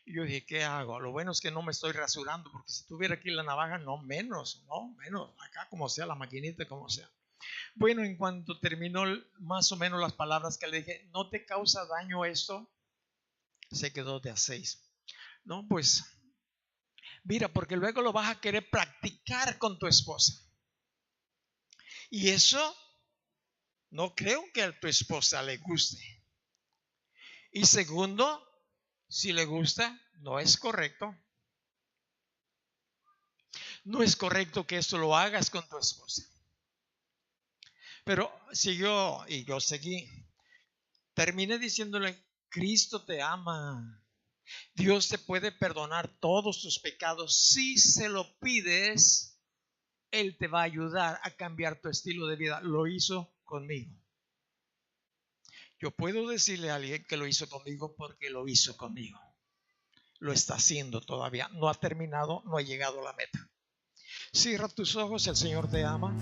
[SPEAKER 1] Y yo dije, ¿qué hago? Lo bueno es que no me estoy rasurando, porque si tuviera aquí la navaja, menos, acá como sea, la maquinita como sea. Bueno, en cuanto terminó más o menos las palabras que le dije, ¿no te causa daño esto? Se quedó de a 6. No, pues, mira, porque luego lo vas a querer practicar con tu esposa. Y eso no creo que a tu esposa le guste. Y segundo, si le gusta, No es correcto. No es correcto que esto lo hagas con tu esposa. Pero siguió y yo seguí. Terminé diciéndole, Cristo te ama. Dios te puede perdonar todos tus pecados. Si se lo pides, Él te va a ayudar a cambiar tu estilo de vida. Lo hizo conmigo. Yo puedo decirle a alguien que lo hizo conmigo porque lo hizo conmigo. Lo está haciendo todavía. No ha terminado, no ha llegado a la meta. Cierra tus ojos, el Señor te ama.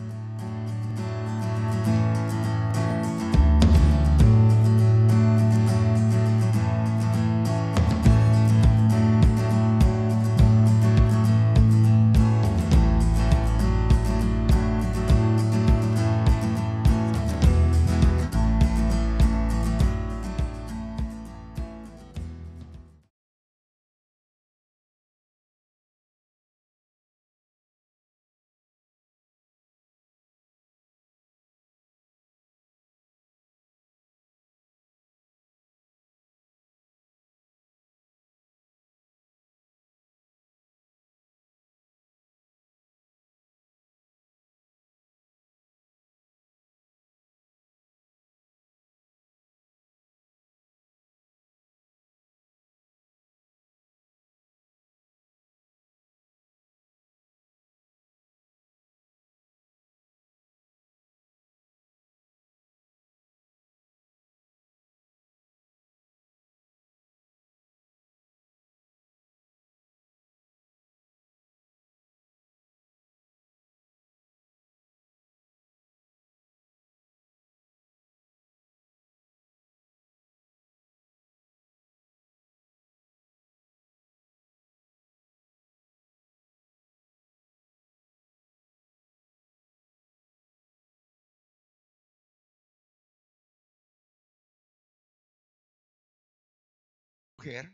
[SPEAKER 1] Mujer,